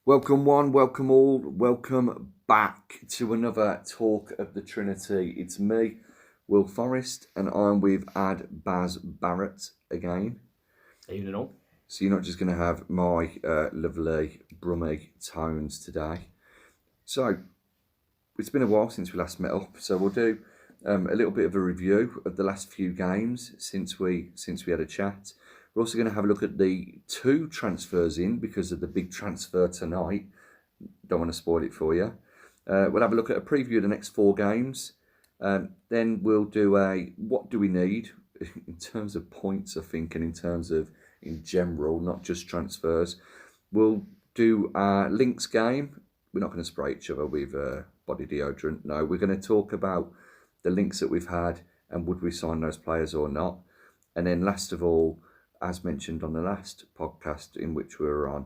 Welcome one, welcome all, welcome back to another talk of the Trinity. It's me, Will Forrest, and I'm with Baz Barrett again. Evening all. So you're not just going to have my lovely brummy tones today. So it's been a while since we last met up, so we'll do a little bit of a review of the last few games since we had a chat. We're also going to have a look at the two transfers in because of the big transfer tonight. Don't want to spoil it for you. We'll have a look at a preview of the next four games. Then we'll do a what do we need in terms of points, I think, and in terms of in general, not just transfers. We'll do our links game. We're not going to spray each other with body deodorant. No, we're going to talk about the links that we've had and would we sign those players or not. And then last of all, as mentioned on the last podcast in which we were on,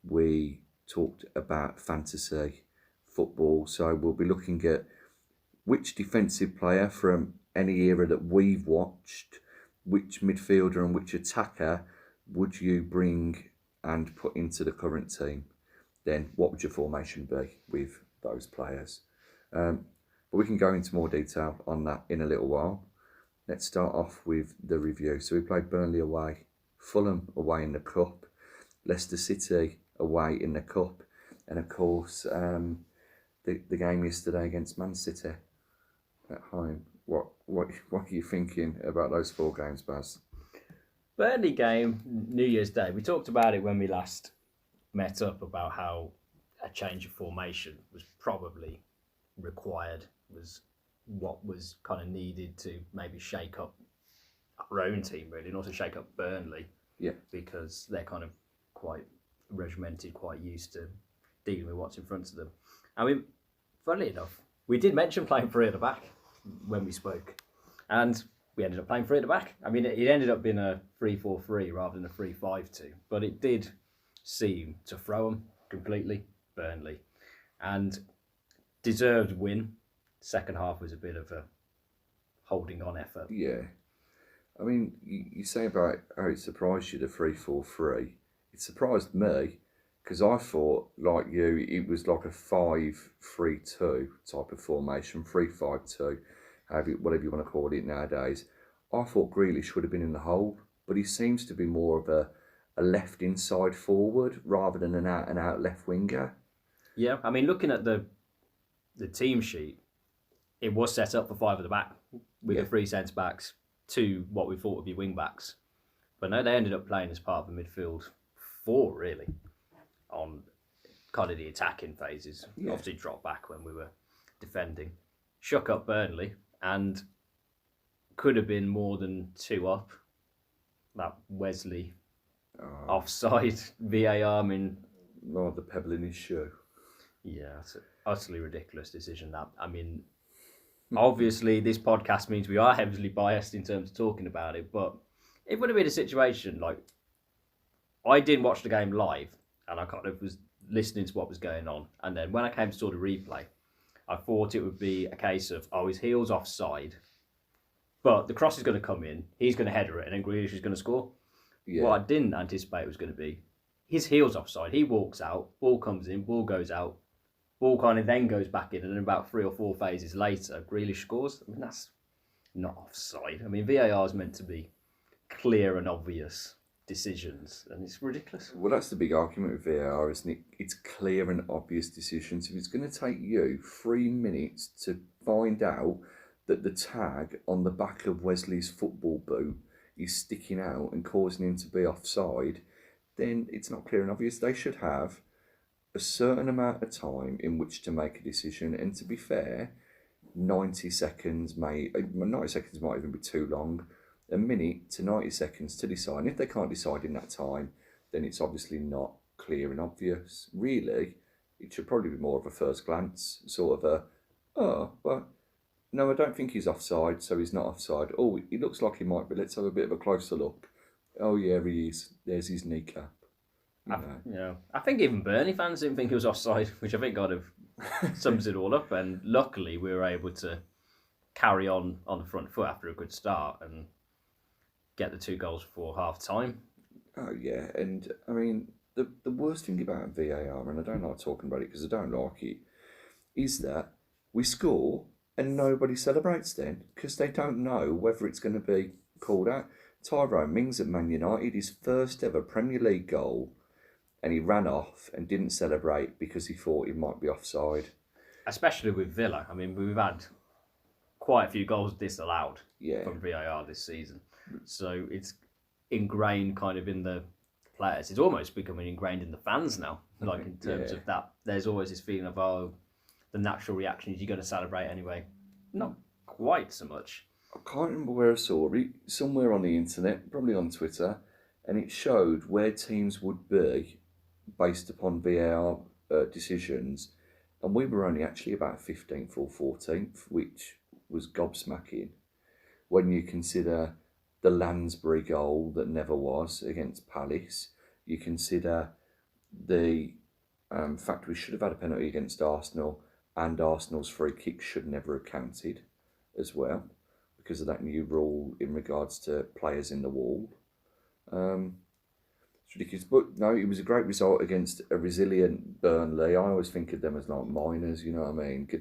we talked about fantasy football. So we'll be looking at which defensive player from any era that we've watched, which midfielder and which attacker would you bring and put into the current team. Then what would your formation be with those players? But we can go into more detail on that in a little while. Let's start off with the review. So we played Burnley away, Fulham away in the Cup, Leicester City away in the Cup, and of course the game yesterday against Man City at home. What are you thinking about those four games, Baz? Burnley game, New Year's Day. We talked about it when we last met up about how a change of formation was probably required, was what was kind of needed to maybe shake up our own team really, and also shake up Burnley. Yeah. Because they're kind of quite regimented, quite used to dealing with what's in front of them. I mean, funnily enough, we did mention playing three at the back when we spoke, and we ended up playing three at the back. I mean, it ended up being a 3-4-3 rather than a 3-5-2, but it did seem to throw them completely, Burnley, and deserved win. Second half was a bit of a holding on effort. Yeah. I mean, you say about how it surprised you, the 3-4-3. It surprised me because I thought, like you, it was like a 5-3-2 type of formation, 3-5-2, whatever you want to call it nowadays. I thought Grealish would have been in the hole, but he seems to be more of a left inside forward rather than an out and out left winger. Yeah, I mean, looking at the team sheet, it was set up for five at the back with the three centre backs, two what we thought would be wing backs, but no, they ended up playing as part of the midfield four really on kind of the attacking phases. Yeah. Obviously dropped back when we were defending, shook up Burnley, and could have been more than two up. That Wesley offside VAR, I mean, the pebble in his shoe. Yeah, it's an utterly ridiculous decision. That, I mean, obviously this podcast means we are heavily biased in terms of talking about it, but it would have been a situation like I didn't watch the game live and I kind of was listening to what was going on, and then when I came to sort of replay, I thought it would be a case of his heel's offside, but the cross is going to come in, he's going to header it, and then Grealish is going to score. Yeah. What I didn't anticipate was going to be his heel's offside, he walks out, ball comes in, ball goes out, ball kind of then goes back in, and then about 3 or 4 phases later, Grealish scores. I mean, that's not offside. I mean, VAR is meant to be clear and obvious decisions, and it's ridiculous. Well, that's the big argument with VAR, isn't it? It's clear and obvious decisions. If it's going to take you 3 minutes to find out that the tag on the back of Wesley's football boot is sticking out and causing him to be offside, then it's not clear and obvious. They should have a certain amount of time in which to make a decision, and to be fair, 90 seconds might even be too long. A minute to 90 seconds to decide. And if they can't decide in that time, then it's obviously not clear and obvious. Really, it should probably be more of a first glance, sort of no, I don't think he's offside, so he's not offside. Oh, he looks like he might be. Let's have a bit of a closer look. Oh yeah, he is. There's his kneecap. I think even Burnley fans didn't think he was offside, which I think kind of sums it all up. And luckily, we were able to carry on the front foot after a good start and get the 2 goals before half time. Oh yeah, and I mean the worst thing about VAR, and I don't like talking about it because I don't like it, is that we score and nobody celebrates then because they don't know whether it's going to be called out. Tyrone Mings at Man United, his first ever Premier League goal, and he ran off and didn't celebrate because he thought he might be offside. Especially with Villa. I mean, we've had quite a few goals disallowed Yeah. from VAR this season. So it's ingrained kind of in the players. It's almost becoming ingrained in the fans now. Like in terms of that, there's always this feeling of, oh, the natural reaction is you're going to celebrate anyway. Not quite so much. I can't remember where I saw it, somewhere on the internet, probably on Twitter, and it showed where teams would be based upon VAR decisions, and we were only actually about 15th or 14th, which was gobsmacking when you consider the Lansbury goal that never was against Palace. You consider the fact we should have had a penalty against Arsenal, and Arsenal's free kick should never have counted as well because of that new rule in regards to players in the wall. It's ridiculous, but no, it was a great result against a resilient Burnley. I always think of them as like miners, you know what I mean? Go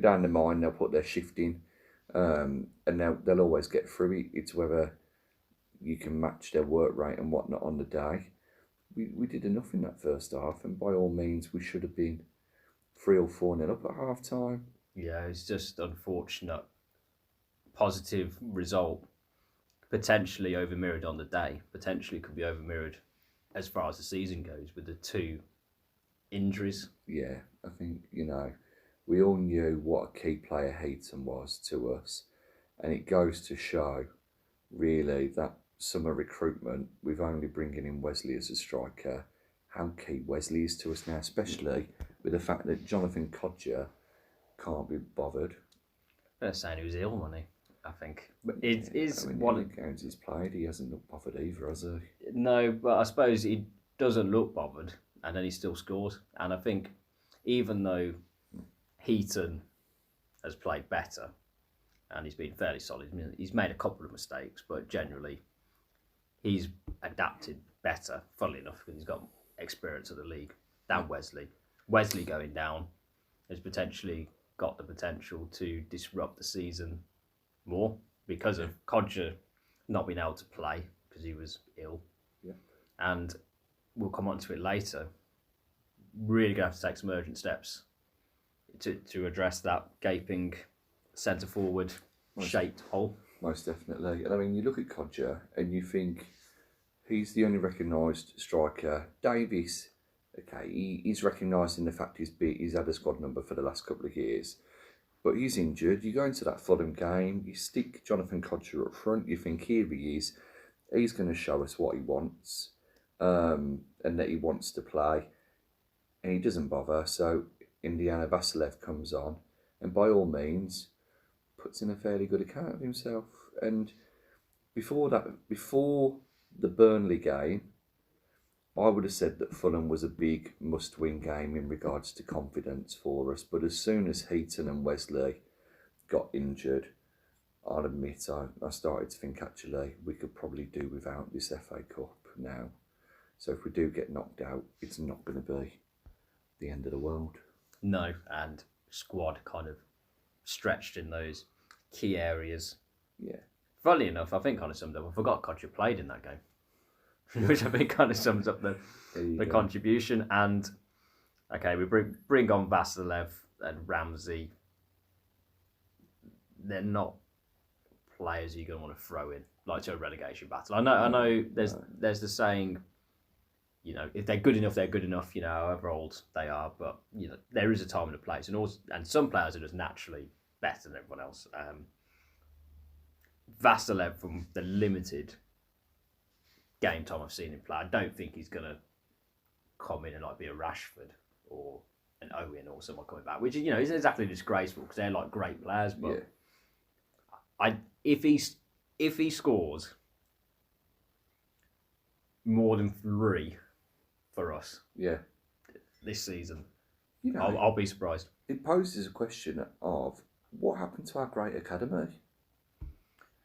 down the mine, they'll put their shift in, and they'll always get through it. It's whether you can match their work rate and whatnot on the day. We did enough in that first half, and by all means, we should have been 3 or 4-0 up at half time. Yeah, it's just unfortunate. Positive result potentially over mirrored on the day, potentially could be over mirrored as far as the season goes with the 2 injuries. Yeah, I think, we all knew what a key player Heaton was to us, and it goes to show really that summer recruitment with only bringing in Wesley as a striker, how key Wesley is to us now, especially with the fact that Jonathan Codger can't be bothered. They're saying he was ill, wasn't he? I think. But it is one of the games he's played, he hasn't looked bothered either, has he? No, but I suppose he doesn't look bothered, and then he still scores. And I think even though Heaton has played better, and he's been fairly solid, I mean, he's made a couple of mistakes, but generally he's adapted better, funnily enough, because he's got experience of the league, than Wesley. Wesley going down has potentially got the potential to disrupt the season more because of Codger not being able to play because he was ill. Yeah. And we'll come on to it later. Really going to have to take some urgent steps to address that gaping centre forward shaped hole. Most definitely. And I mean, you look at Codger and you think he's the only recognised striker. Davies, okay, he's recognised in the fact he's had a squad number for the last couple of years. But he's injured. You go into that Fulham game, you stick Jonathan Codger up front, you think, here he is, he's going to show us what he wants, and that he wants to play, and he doesn't bother. So Indiana Vasilev comes on, and by all means, puts in a fairly good account of himself. And before the Burnley game, I would have said that Fulham was a big must-win game in regards to confidence for us. But as soon as Heaton and Wesley got injured, I'll admit I started to think actually we could probably do without this FA Cup now. So if we do get knocked out, it's not going to be the end of the world. No, and squad kind of stretched in those key areas. Yeah. Funnily enough, I think kind of summed up. I forgot Codger played in that game. Which I think kind of sums up the contribution. And okay, we bring on Vasilev and Ramsey. They're not players you're going to want to throw in like to a relegation battle. I know. There's the saying, if they're good enough, they're good enough. However old they are, but there is a time and a place, and some players are just naturally better than everyone else. Vasilev, from the limited game time I've seen him play, I don't think he's going to come in and be a Rashford or an Owen or someone coming back, which isn't exactly disgraceful because they're great players. But if he scores more than 3 for us, this season, I'll be surprised. It poses a question of what happened to our great academy.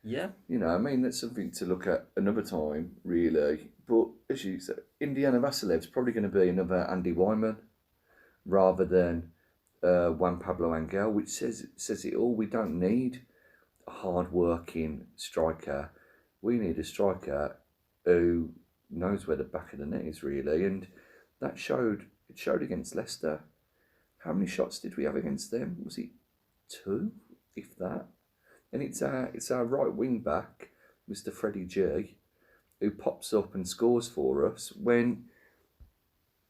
Yeah. You know, I mean, that's something to look at another time, really. But as you said, Indiana Vasilev's probably going to be another Andy Wyman rather than Juan Pablo Angel, which says it all. We don't need a hard-working striker. We need a striker who knows where the back of the net is, really. And that showed against Leicester. How many shots did we have against them? Was it 2, if that? And it's our right wing back, Mr. Freddie G, who pops up and scores for us when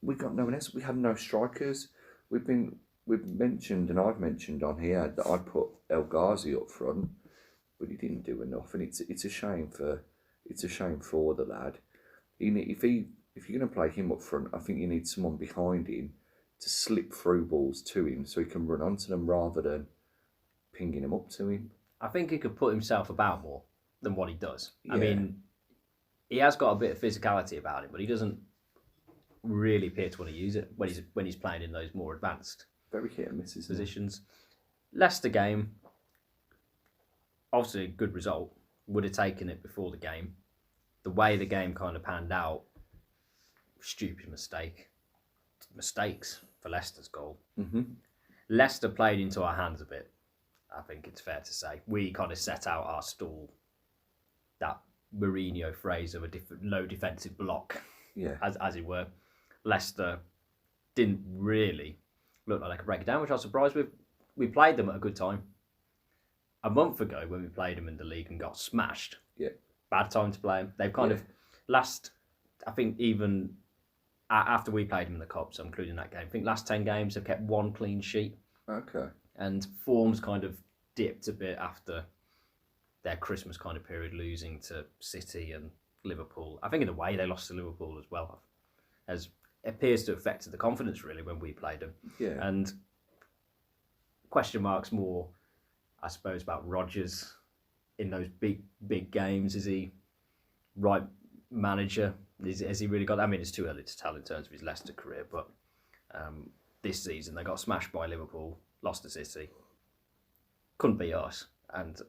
we got no one else. We have no strikers. We've mentioned, and I've mentioned on here that I put El Ghazi up front, but he didn't do enough, and it's a shame for the lad. If you're going to play him up front, I think you need someone behind him to slip through balls to him so he can run onto them rather than pinging them up to him. I think he could put himself about more than what he does. Yeah. I mean, he has got a bit of physicality about him, but he doesn't really appear to want to use it when he's playing in those more advanced Very hit and misses positions. Leicester game, obviously a good result. Would have taken it before the game. The way the game kind of panned out, stupid mistakes for Leicester's goal. Mm-hmm. Leicester played into our hands a bit. I think it's fair to say we kind of set out our stall. That Mourinho phrase of a low defensive block, Yeah, as it were. Leicester didn't really look like they could break it down, which I was surprised with. We played them at a good time. A month ago, when we played them in the league and got smashed, yeah, bad time to play them. They've kind of I think even after we played them in the Cup, so including that game, I think last 10 games have kept 1 clean sheet. Okay. And form's kind of dipped a bit after their Christmas kind of period, losing to City and Liverpool. I think in a way they lost to Liverpool as well, as appears to have affected the confidence really when we played them. Yeah. And question marks more, I suppose, about Rodgers in those big games. Is he right manager? Has he really got? I mean, it's too early to tell in terms of his Leicester career, but this season they got smashed by Liverpool, lost to City, couldn't beat us, and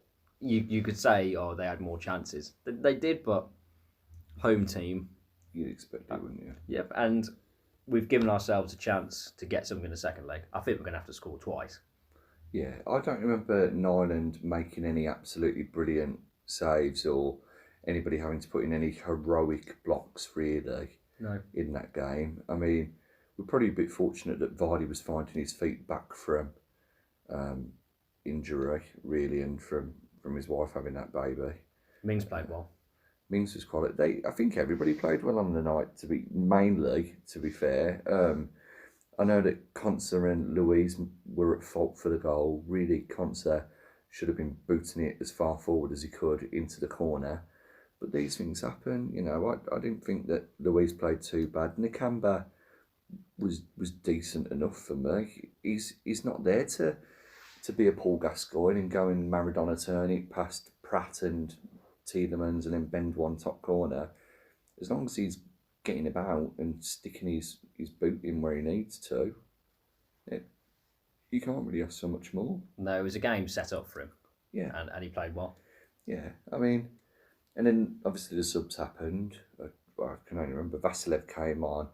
you could say, oh, they had more chances. They did, but home team. You'd expect it, wouldn't you? Yep, and we've given ourselves a chance to get something in the second leg. I think we're going to have to score twice. Yeah, I don't remember Nyland making any absolutely brilliant saves or anybody having to put in any heroic blocks, really, in that game. I mean, we're probably a bit fortunate that Vardy was finding his feet back from injury, really, and from his wife having that baby. Mings played well. Mings was quality. I think everybody played well on the night, to be fair. I know that Conser and Louise were at fault for the goal. Really, Conser should have been booting it as far forward as he could into the corner. But these things happen, you know. I didn't think that Louise played too bad. Nakamba was decent enough for me. He's not there to be a Paul Gascoigne and go and Maradona turn it past Pratt and Tielemans and then bend one top corner. As long as he's getting about and sticking his boot in where he needs to, you can't really ask so much more. No, it was a game set up for him. Yeah. And he played well. Yeah, I mean, and then obviously the subs happened. I can only remember Vasilev came on,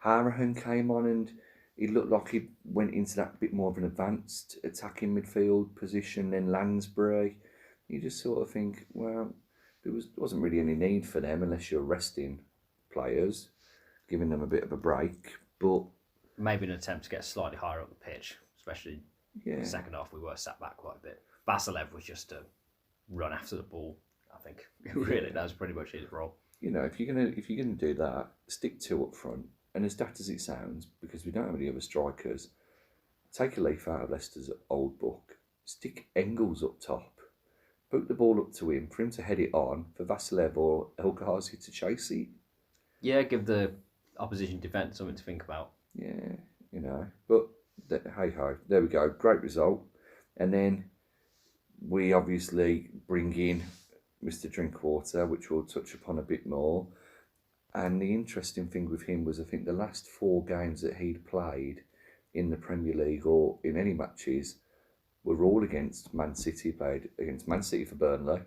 Harahan came on, and he looked like he went into that bit more of an advanced attacking midfield position. Then Lansbury, you just sort of think, well, there wasn't really any need for them unless you're resting players, giving them a bit of a break. But maybe an attempt to get slightly higher up the pitch, especially the second half. We were sat back quite a bit. Vasilev was just to run after the ball. I think really that was pretty much his role. You know, if you're gonna do that, stick 2 up front. And as daft as it sounds, because we don't have any other strikers, take a leaf out of Leicester's old book. Stick Engels up top. Put the ball up to him for him to head it on, for Vasilev or El Ghazi to chase it. Yeah, give the opposition defence something to think about. Yeah, you know. But hey ho, there we go. Great result. And then we obviously bring in Mr. Drinkwater, which we'll touch upon a bit more. And the interesting thing with him was, I think the last 4 games that he'd played in the Premier League or in any matches were all against Man City. Played against Man City for Burnley,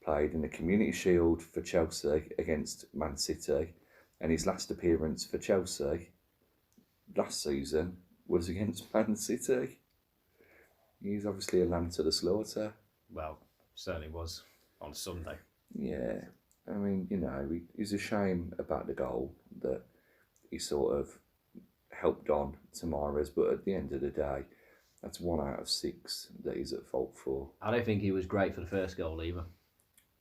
played in the Community Shield for Chelsea against Man City, and his last appearance for Chelsea last season was against Man City. He's obviously a lamb to the slaughter. Well, certainly was on Sunday. Yeah, I mean, it's a shame about the goal that he sort of helped on Tamara's, but at the end of the day, that's 1 out of 6 that he's at fault for. I don't think he was great for the first goal either.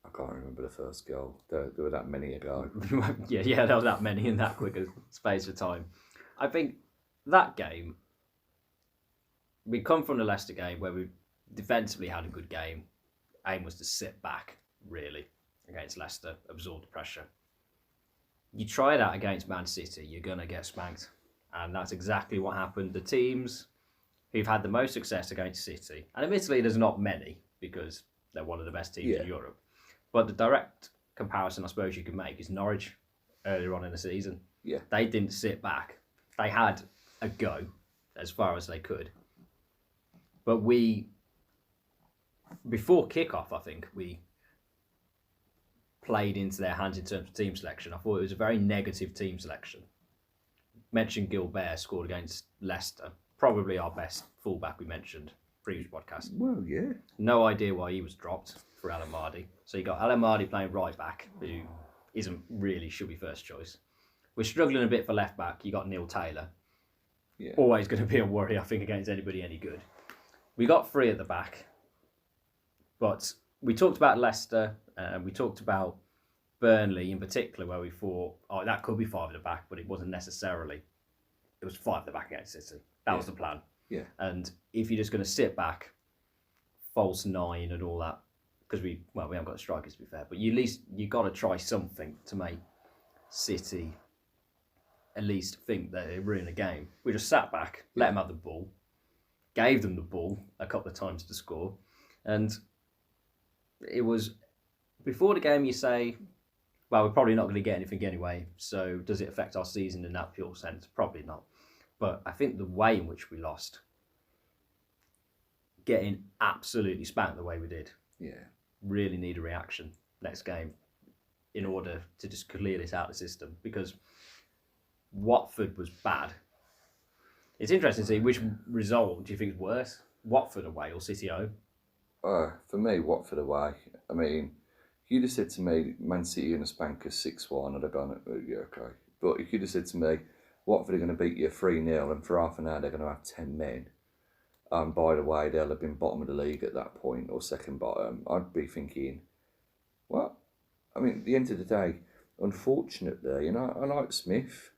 I can't remember the first goal. There were that many ago. yeah, there was that many in that quick a space of time. I think that game, we come from the Leicester game where we defensively had a good game. Aim was to sit back, really, against Leicester, absorb the pressure. You try that against Man City, you're going to get spanked. And that's exactly what happened. The teams who've had the most success against City, and admittedly there's not many because they're one of the best teams in Europe, but the direct comparison I suppose you can make is Norwich earlier on in the season. Yeah. They didn't sit back. They had a go as far as they could. But before kickoff, I think we played into their hands in terms of team selection. I thought it was a very negative team selection. Mentioned Gilbert scored against Leicester, probably our best fullback we mentioned previous podcast. Well, yeah. No idea why he was dropped for Alan Mardy. So you got Alan Mardy playing right back, who should be first choice. We're struggling a bit for left back. You got Neil Taylor. Yeah. Always going to be a worry, I think, against anybody any good. We got 3 at the back. But we talked about Leicester, and we talked about Burnley in particular, where we thought, that could be 5 at the back, but it wasn't necessarily. It was 5 at the back against City. That was the plan. Yeah. And if you're just going to sit back, false 9 and all that, because we haven't got strikers to be fair, but you got to try something to make City at least think that they're in a game. We just sat back, let them have the ball, gave them the ball a couple of times to score, and it was before the game you say, well, we're probably not going to get anything anyway, so does it affect our season in that pure sense? Probably not. But I think the way in which we lost, getting absolutely spanked the way we did, really need a reaction next game in order to just clear this out of the system, because Watford was bad. It's interesting to see which result do you think is worse, Watford away or City home? For me, Watford away. I mean, if you'd have said to me, Man City going to spank us 6-1, I'd have gone, yeah, okay. But if you'd have said to me, Watford are going to beat you 3-0 and for half an hour they're going to have 10 men, by the way, they'll have been bottom of the league at that point, or second bottom, I'd be thinking, what? I mean, at the end of the day, unfortunately, I like Smith.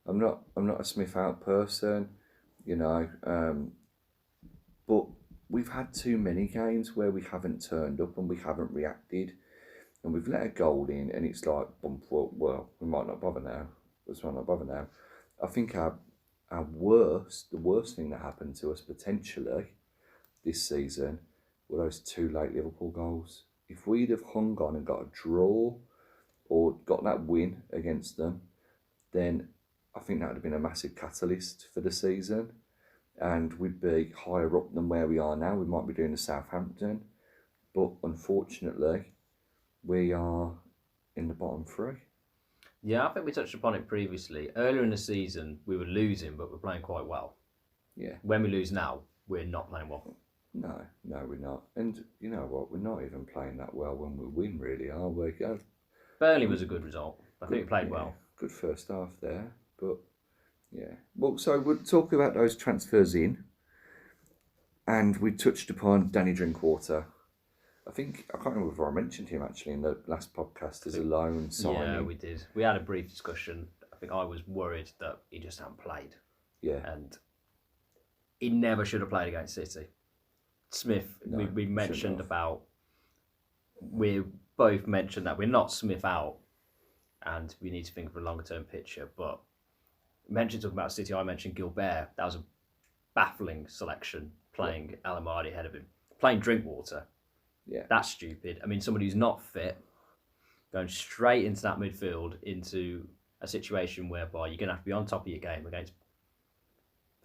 I'm not a Smith out person, but we've had too many games where we haven't turned up and we haven't reacted, and we've let a goal in, and it's like, well, we might not bother now. I think the worst thing that happened to us potentially this season were those 2 late Liverpool goals. If we'd have hung on and got a draw or got that win against them, then I think that would have been a massive catalyst for the season, and we'd be higher up than where we are now. We might be doing the Southampton, but unfortunately, we are in the bottom 3. Yeah, I think we touched upon it previously. Earlier in the season, we were losing, but we're playing quite well. Yeah. When we lose now, we're not playing well. No, we're not. And you know what? We're not even playing that well when we win, really, are we? Burnley was a good result. I think we played well. Good first half there, but yeah. Well, so we'll talk about those transfers in, and we touched upon Danny Drinkwater. I can't remember if I mentioned him actually in the last podcast as a loan signing. Yeah, we did. We had a brief discussion. I think I was worried that he just hadn't played. Yeah. And he never should have played against City. Smith, we mentioned about, we both mentioned that we're not Smith out and we need to think of a longer term picture. But mentioned talking about City, I mentioned Gilbert. That was a baffling selection, playing Alan Mardy ahead of him. Playing Drinkwater. Yeah. That's stupid. I mean, somebody who's not fit, going straight into that midfield, into a situation whereby you're going to have to be on top of your game against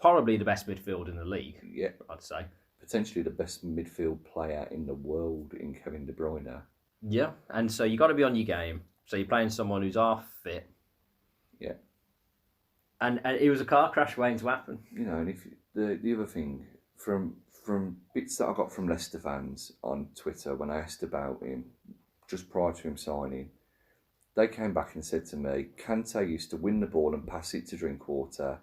probably the best midfield in the league, yeah, I'd say. Potentially the best midfield player in the world in Kevin De Bruyne. Yeah, and so you got to be on your game. So you're playing someone who's half fit. Yeah. And it was a car crash waiting to happen. You know, and if the other thing from bits that I got from Leicester fans on Twitter when I asked about him just prior to him signing, they came back and said to me, Kante used to win the ball and pass it to Drinkwater,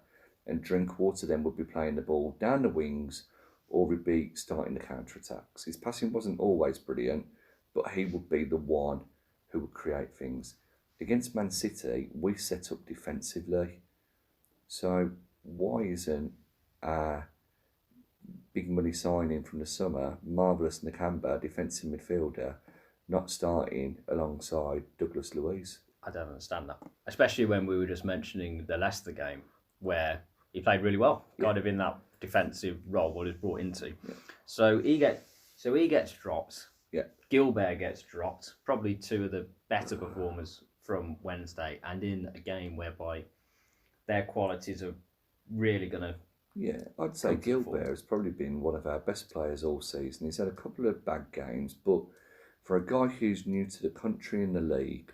and Drinkwater then would be playing the ball down the wings or would be starting the counter-attacks. His passing wasn't always brilliant, but he would be the one who would create things. Against Man City, we set up defensively. So why isn't a big money signing from the summer, Marvellous Nakamba, defensive midfielder, not starting alongside Douglas Luiz? I don't understand that. Especially when we were just mentioning the Leicester game where he played really well, kind of in that defensive role what he's brought into. Yeah. So he gets dropped. Yeah. Gilbert gets dropped. Probably two of the better performers from Wednesday, and in a game whereby their qualities are really going to... Yeah, I'd say Gilbert has probably been one of our best players all season. He's had a couple of bad games, but for a guy who's new to the country and the league,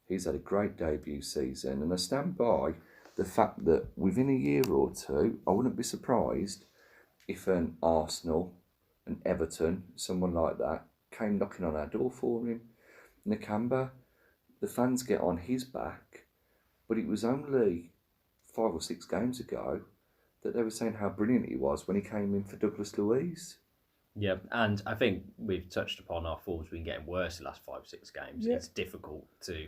he's had a great debut season. And I stand by the fact that within a year or two, I wouldn't be surprised if an Arsenal, an Everton, someone like that, came knocking on our door for him. Nakamba, the fans get on his back, but it was only 5 or 6 games ago that they were saying how brilliant he was when he came in for Douglas Luiz. Yeah, and I think we've touched upon our form's been getting worse the last 5-6 games. Yeah. It's difficult to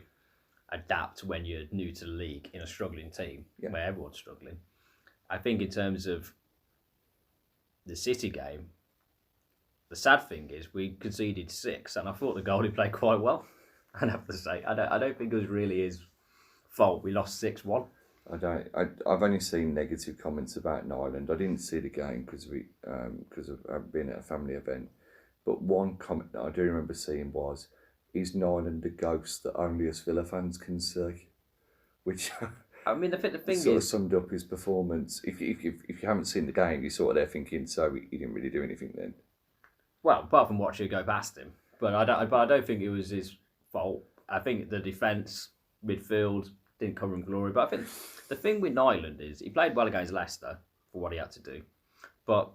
adapt when you're new to the league in a struggling team where everyone's struggling. I think in terms of the City game, the sad thing is we conceded 6, and I thought the goalie played quite well. I'd have to say, I don't think it was really his fault. We lost 6-1. I've only seen negative comments about Nyland. I didn't see the game because I've been at a family event. But one comment that I do remember seeing was, "Is Nyland a ghost that only us Villa fans can see?" Which I mean, the thing sort of is, summed up his performance. If you haven't seen the game, you're sort of there thinking, so he didn't really do anything then. well, apart from watching it go past him, but I don't think it was his fault. I think the defence, midfield didn't cover him glory. But I think the thing with Nyland is he played well against Leicester for what he had to do, but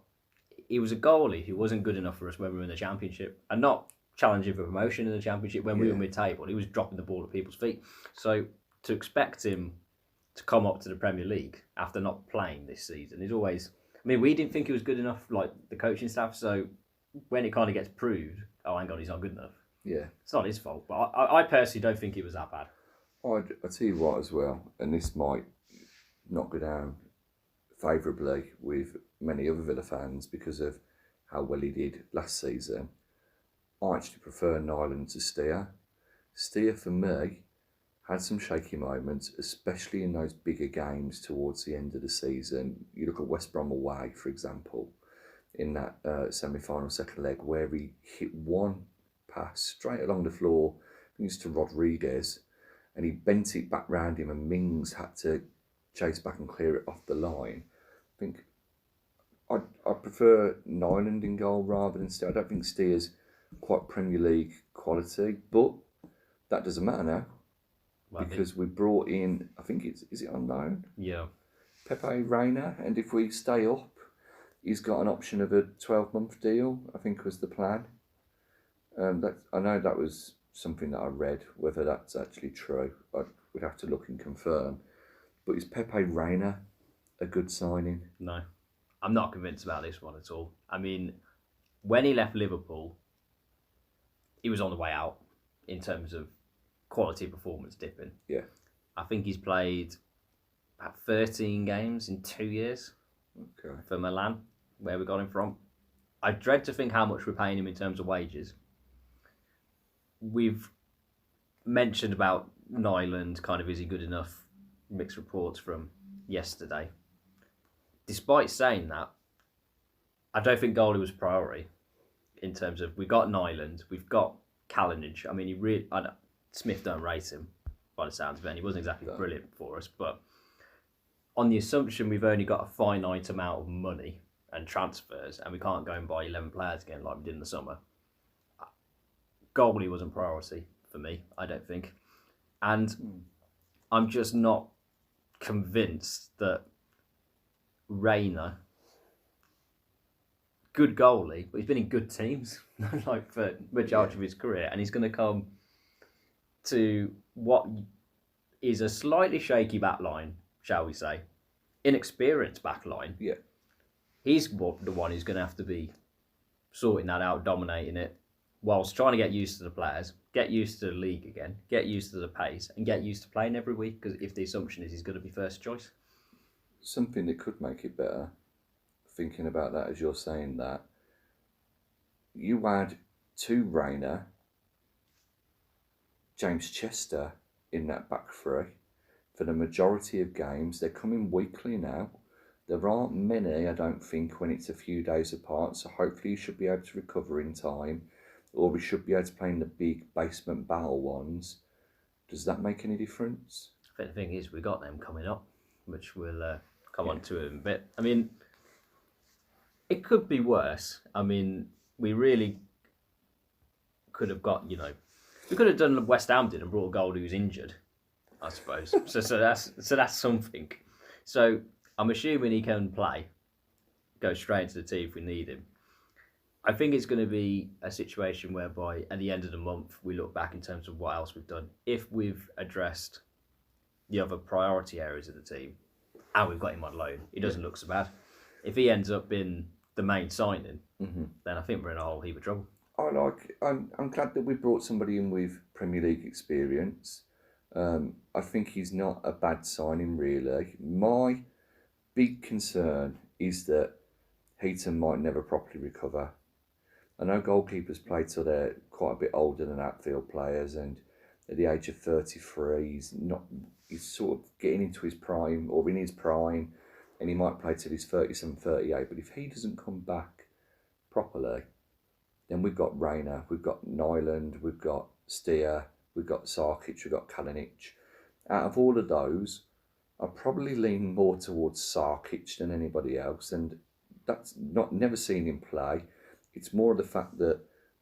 he was a goalie who wasn't good enough for us when we were in the Championship, and not challenging for promotion in the Championship when we were mid-table. He was dropping the ball at people's feet. So to expect him to come up to the Premier League after not playing this season is always... I mean, we didn't think he was good enough, like the coaching staff, so when it kind of gets proved, oh, hang on, he's not good enough. Yeah. It's not his fault, but I personally don't think it was that bad. I'll tell you what as well, and this might not go down favourably with many other Villa fans because of how well he did last season. I actually prefer Nyland to Steer. Steer, for me, had some shaky moments, especially in those bigger games towards the end of the season. You look at West Brom away, for example, in that semi-final second leg, where he hit one pass straight along the floor, I think it's to Rodriguez, and he bent it back round him, and Mings had to chase back and clear it off the line. I think I prefer Nyland in goal rather than Steer. I don't think Steer's quite Premier League quality, but that doesn't matter now. Well, because we brought in, I think is it on loan? Yeah. Pepe Reina, and if we stay up, he's got an option of a 12-month deal, I think was the plan. I know that was something that I read. Whether that's actually true, I would have to look and confirm. But is Pepe Reina a good signing? No. I'm not convinced about this one at all. I mean, when he left Liverpool, he was on the way out in terms of quality performance dipping. Yeah. I think he's played about 13 games in 2 years for Milan, where we got him from. I dread to think how much we're paying him in terms of wages. We've mentioned about Nyland, kind of is he good enough, mixed reports from yesterday. Despite saying that, I don't think goalie was priority in terms of we've got Nyland, we've got Kalinic. I mean, Smith don't rate him by the sounds of it, and he wasn't exactly brilliant for us, but on the assumption we've only got a finite amount of money and transfers, and we can't go and buy 11 players again like we did in the summer, goalie wasn't priority for me, I don't think. And I'm just not convinced that Rayner, good goalie, but he's been in good teams like for majority of his career, and he's going to come to what is a slightly shaky back line, shall we say, inexperienced back line. Yeah. He's the one who's going to have to be sorting that out, dominating it, whilst trying to get used to the players, get used to the league again, get used to the pace, and get used to playing every week, because if the assumption is he's going to be first choice. Something that could make it better, thinking about that as you're saying that, you add to Rayner, James Chester in that back three for the majority of games. They're coming weekly now. There aren't many, I don't think, when it's a few days apart, so hopefully you should be able to recover in time, or we should be able to play in the big basement battle ones. Does that make any difference? I think the thing is, we got them coming up, which we'll come on to in a bit. I mean, it could be worse. I mean, we really could have got, we could have done what West Ham did and brought a goalie who's injured, I suppose. so that's something. So I'm assuming he can play, go straight into the team if we need him. I think it's going to be a situation whereby at the end of the month we look back in terms of what else we've done. If we've addressed the other priority areas of the team and we've got him on loan, it doesn't look so bad. If he ends up being the main signing, then I think we're in a whole heap of trouble. I'm glad that we brought somebody in with Premier League experience. I think he's not a bad signing, really. My big concern is that Heaton might never properly recover. I know goalkeepers play till they're quite a bit older than outfield players, and at the age of 33, he's sort of getting into his prime, or in his prime, and he might play till he's 37, 38. But if he doesn't come back properly, then we've got Rayner, we've got Nyland, we've got Steer, we've got Sarkic, we've got Kalinic. Out of all of those, I probably lean more towards Sarkic than anybody else, and that's never seen him play. It's more the fact that,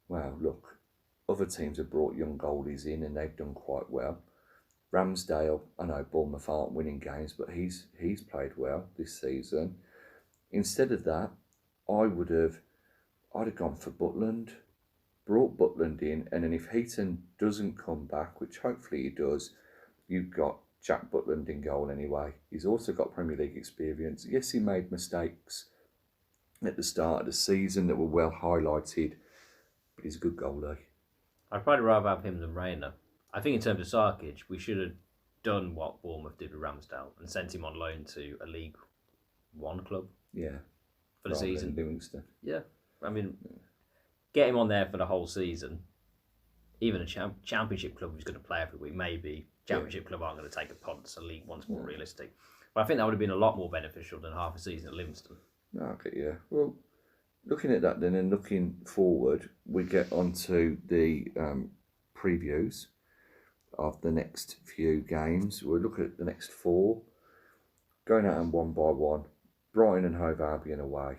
well, look, other teams have brought young goalies in and they've done quite well. Ramsdale, I know Bournemouth aren't winning games, but he's played well this season. Instead of that, I'd have gone for Butland, brought Butland in, and then if Heaton doesn't come back, which hopefully he does, you've got Jack Butland in goal anyway. He's also got Premier League experience. Yes, he made mistakes at the start of the season that were well highlighted, but he's a good goalie. I'd probably rather have him than Rayner. I think in terms of Sarkic, we should have done what Bournemouth did with Ramsdale and sent him on loan to a League One club. Yeah. For the season. Livingston. Yeah. I mean, get him on there for the whole season. Even a championship club who's going to play every week, maybe. Championship club aren't going to take a punt, so League One's more realistic. But I think that would have been a lot more beneficial than half a season at Livingston. Okay, yeah. Well, looking at that then and looking forward, we get onto the previews of the next few games. We'll look at the next four. Going at them one by one. Brighton and Hove Albion away.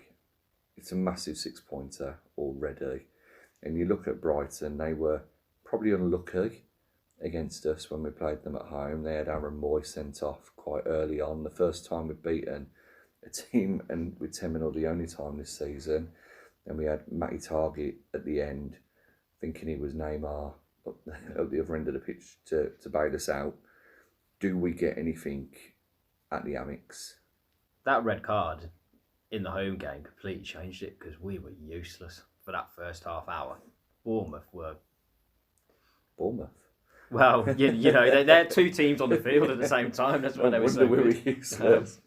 It's a massive 6-pointer already. And you look at Brighton, they were probably unlucky against us when we played them at home. They had Aaron Moy sent off quite early on. The first time we'd beaten a team, and with 10 minutes the only time this season. And we had Matty Target at the end, thinking he was Neymar at the other end of the pitch to bail us out. Do we get anything at the Amex? That red card in the home game completely changed it, because we were useless for that first half hour. Bournemouth were... Bournemouth? Well, you know, they're two teams on the field at the same time. That's why they were so good. Useless.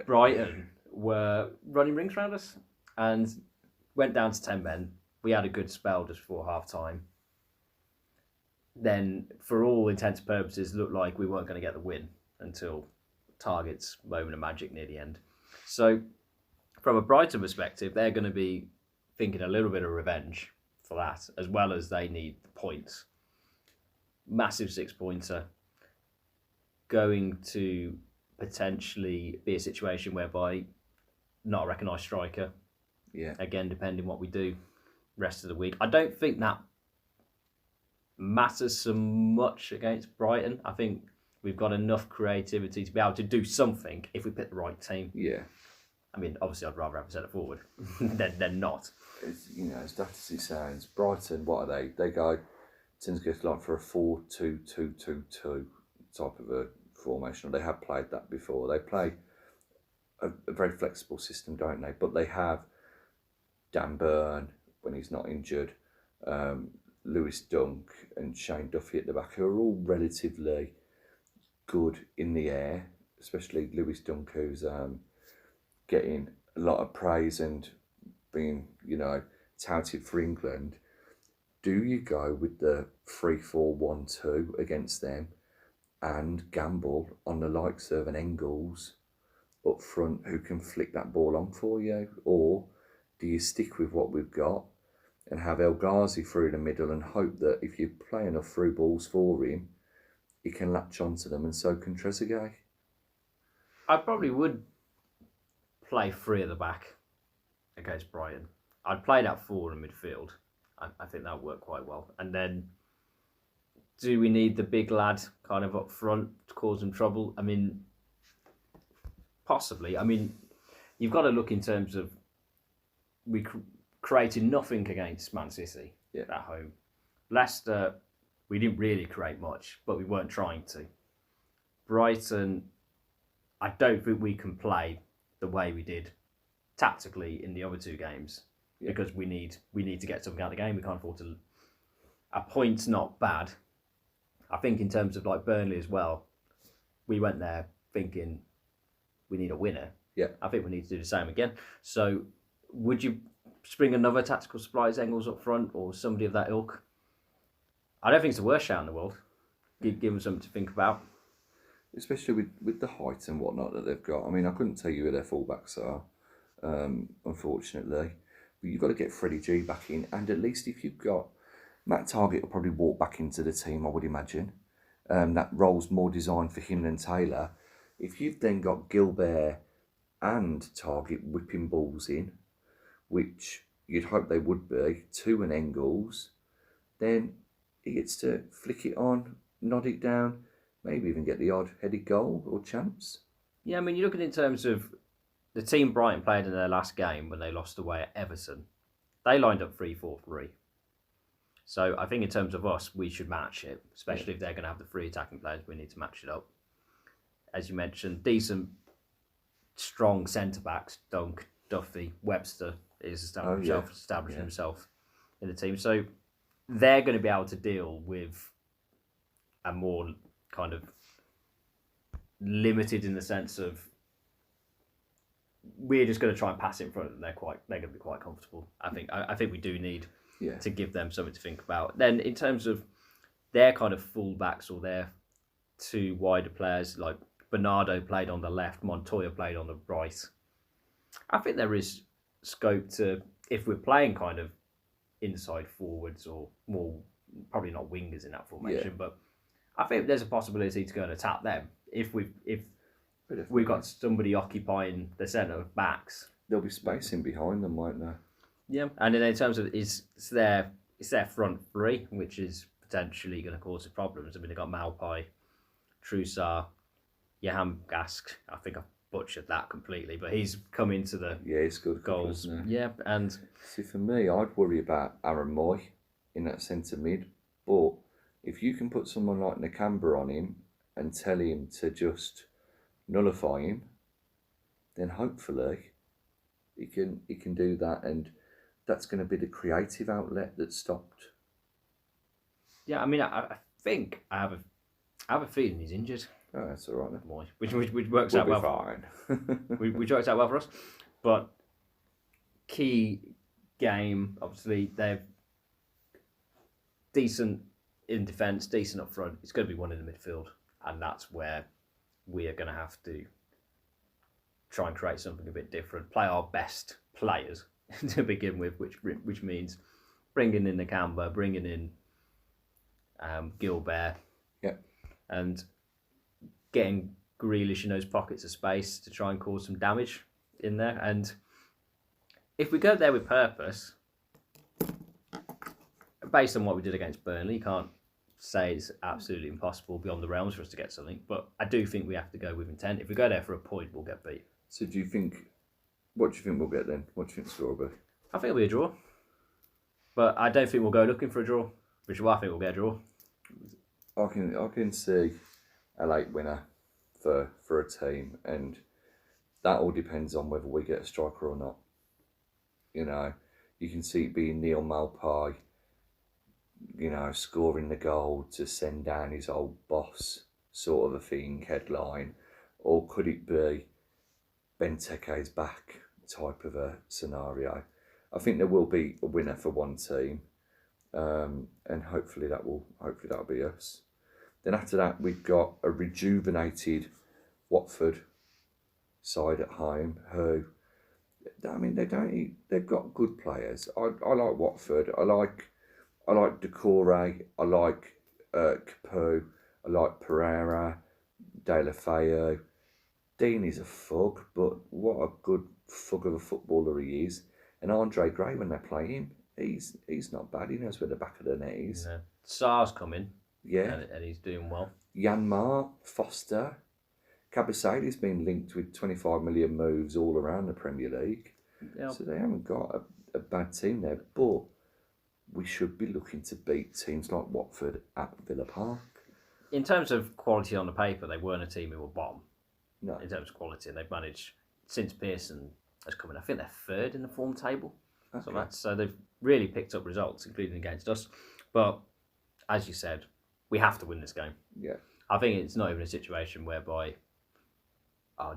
Brighton were running rings around us and went down to 10 men. We had a good spell just before half time. Then, for all intents and purposes, looked like we weren't going to get the win until Target's moment of magic near the end. So, from a Brighton perspective, they're going to be thinking a little bit of revenge for that, as well as they need the points. Massive 6-pointer. Going to potentially be a situation whereby not a recognised striker. Yeah. Again, depending what we do rest of the week. I don't think that matters so much against Brighton. I think we've got enough creativity to be able to do something if we pick the right team. Yeah. I mean, obviously, I'd rather have a centre forward than not. It's, as daft as it sounds, Brighton, what are they? They tend to go like for a 4-2-2-2-2 type of a formation. They have played that before. They play a very flexible system, don't they? But they have Dan Burn when he's not injured, Lewis Dunk and Shane Duffy at the back, who are all relatively good in the air, especially Lewis Dunk, who's getting a lot of praise and being, touted for England. Do you go with the 3-4-1-2 against them and gamble on the likes of an Engels up front who can flick that ball on for you? Or do you stick with what we've got and have El Ghazi through the middle and hope that if you play enough through balls for him, he can latch onto them, and so can Trezeguet? I probably would play 3 at the back against Brighton. I'd play that 4 in midfield. I think that would work quite well. And then, do we need the big lad kind of up front to cause them trouble? I mean, possibly. I mean, you've got to look in terms of we created nothing against Man City at home. Leicester, we didn't really create much, but we weren't trying to. Brighton, I don't think we can play the way we did tactically in the other 2 games because we need to get something out of the game. We can't afford to. A point's not bad. I think in terms of like Burnley as well, we went there thinking we need a winner. Yeah, I think we need to do the same again. So, would you spring another tactical supplies Engels up front or somebody of that ilk? I don't think it's the worst shout in the world. Give them something to think about. Especially with the height and whatnot that they've got. I mean, I couldn't tell you who their fullbacks are, unfortunately. But you've got to get Freddie G back in. And at least if you've got... Matt Targett will probably walk back into the team, I would imagine. That role's more designed for him than Taylor. If you've then got Gilbert and Targett whipping balls in, which you'd hope they would be, to an Engels, then he gets to flick it on, nod it down, maybe even get the odd headed goal or chance. Yeah, I mean, you're looking in terms of the team Brighton played in their last game when they lost away at Everton. They lined up 3-4-3. So I think in terms of us, we should match it, especially if they're going to have the 3 attacking players. We need to match it up. As you mentioned, decent, strong centre-backs, Dunk, Duffy, Webster is establishing himself in the team. So they're going to be able to deal with a more kind of limited in the sense of we're just going to try and pass it in front of them. They're going to be quite comfortable. I think we do need to give them something to think about. Then in terms of their kind of fullbacks or their 2 wider players, like Bernardo played on the left, Montoya played on the right. I think there is scope to, if we're playing kind of inside forwards or more, probably not wingers in that formation, but I think there's a possibility to go and attack them if we've got somebody occupying the centre backs. There'll be spacing behind them, won't there? Yeah, and then in terms of it's their front 3, which is potentially going to cause some problems. I mean, they've got Malpai, Trossard, Yaham Gask. I think I've butchered that completely, but he's come into the he's good goals. Isn't he? Yeah, and see, for me, I'd worry about Aaron Moy in that centre mid, but if you can put someone like Nakamba on him and tell him to just nullify him, then hopefully he can do that, and that's going to be the creative outlet that stopped. Yeah, I mean, I think I have a feeling he's injured. Oh, that's all right then. Moy, which works out well. Fine. which works out well for us, but key game. Obviously, they're decent in defence, decent up front. It's going to be one in the midfield, and that's where we are going to have to try and create something a bit different. Play our best players to begin with, which means bringing in Nakamba, bringing in Gilbert, and getting Grealish in those pockets of space to try and cause some damage in there. And if we go there with purpose, based on what we did against Burnley, you can't say it's absolutely impossible beyond the realms for us to get something, but I do think we have to go with intent. If we go there for a point, we'll get beat. So what do you think we'll get then? What do you think the score will be? I think it'll be a draw, but I don't think we'll go looking for a draw, which is why I think we'll get a draw. I can see a late winner for a team, and that all depends on whether we get a striker or not. You know, you can see it being Neil Malpai, you know, scoring the goal to send down his old boss, sort of a thing, headline, or could it be Benteke's back type of a scenario? I think there will be a winner for one team, and hopefully that'll be us. Then after that, we've got a rejuvenated Watford side at home who, I mean, they've got good players. I like Watford. I like Decore. I like Capu. I like Pereira, De La Feo. Dean is a thug, but what a good thug of a footballer he is. And Andre Gray, when they play him, he's not bad. He knows where the back of the net is. No. Sar's coming. Yeah. And he's doing well. Yanmar, Foster, Cabasadi's been linked with 25 million moves all around the Premier League. Yep. So they haven't got a bad team there. But we should be looking to beat teams like Watford at Villa Park. In terms of quality on the paper, they weren't a team who were bottom. No. In terms of quality, and they've managed, since Pearson has come in, I think they're third in the form table. Okay. So they've really picked up results, including against us. But as you said, we have to win this game. Yeah. I think it's not even a situation whereby,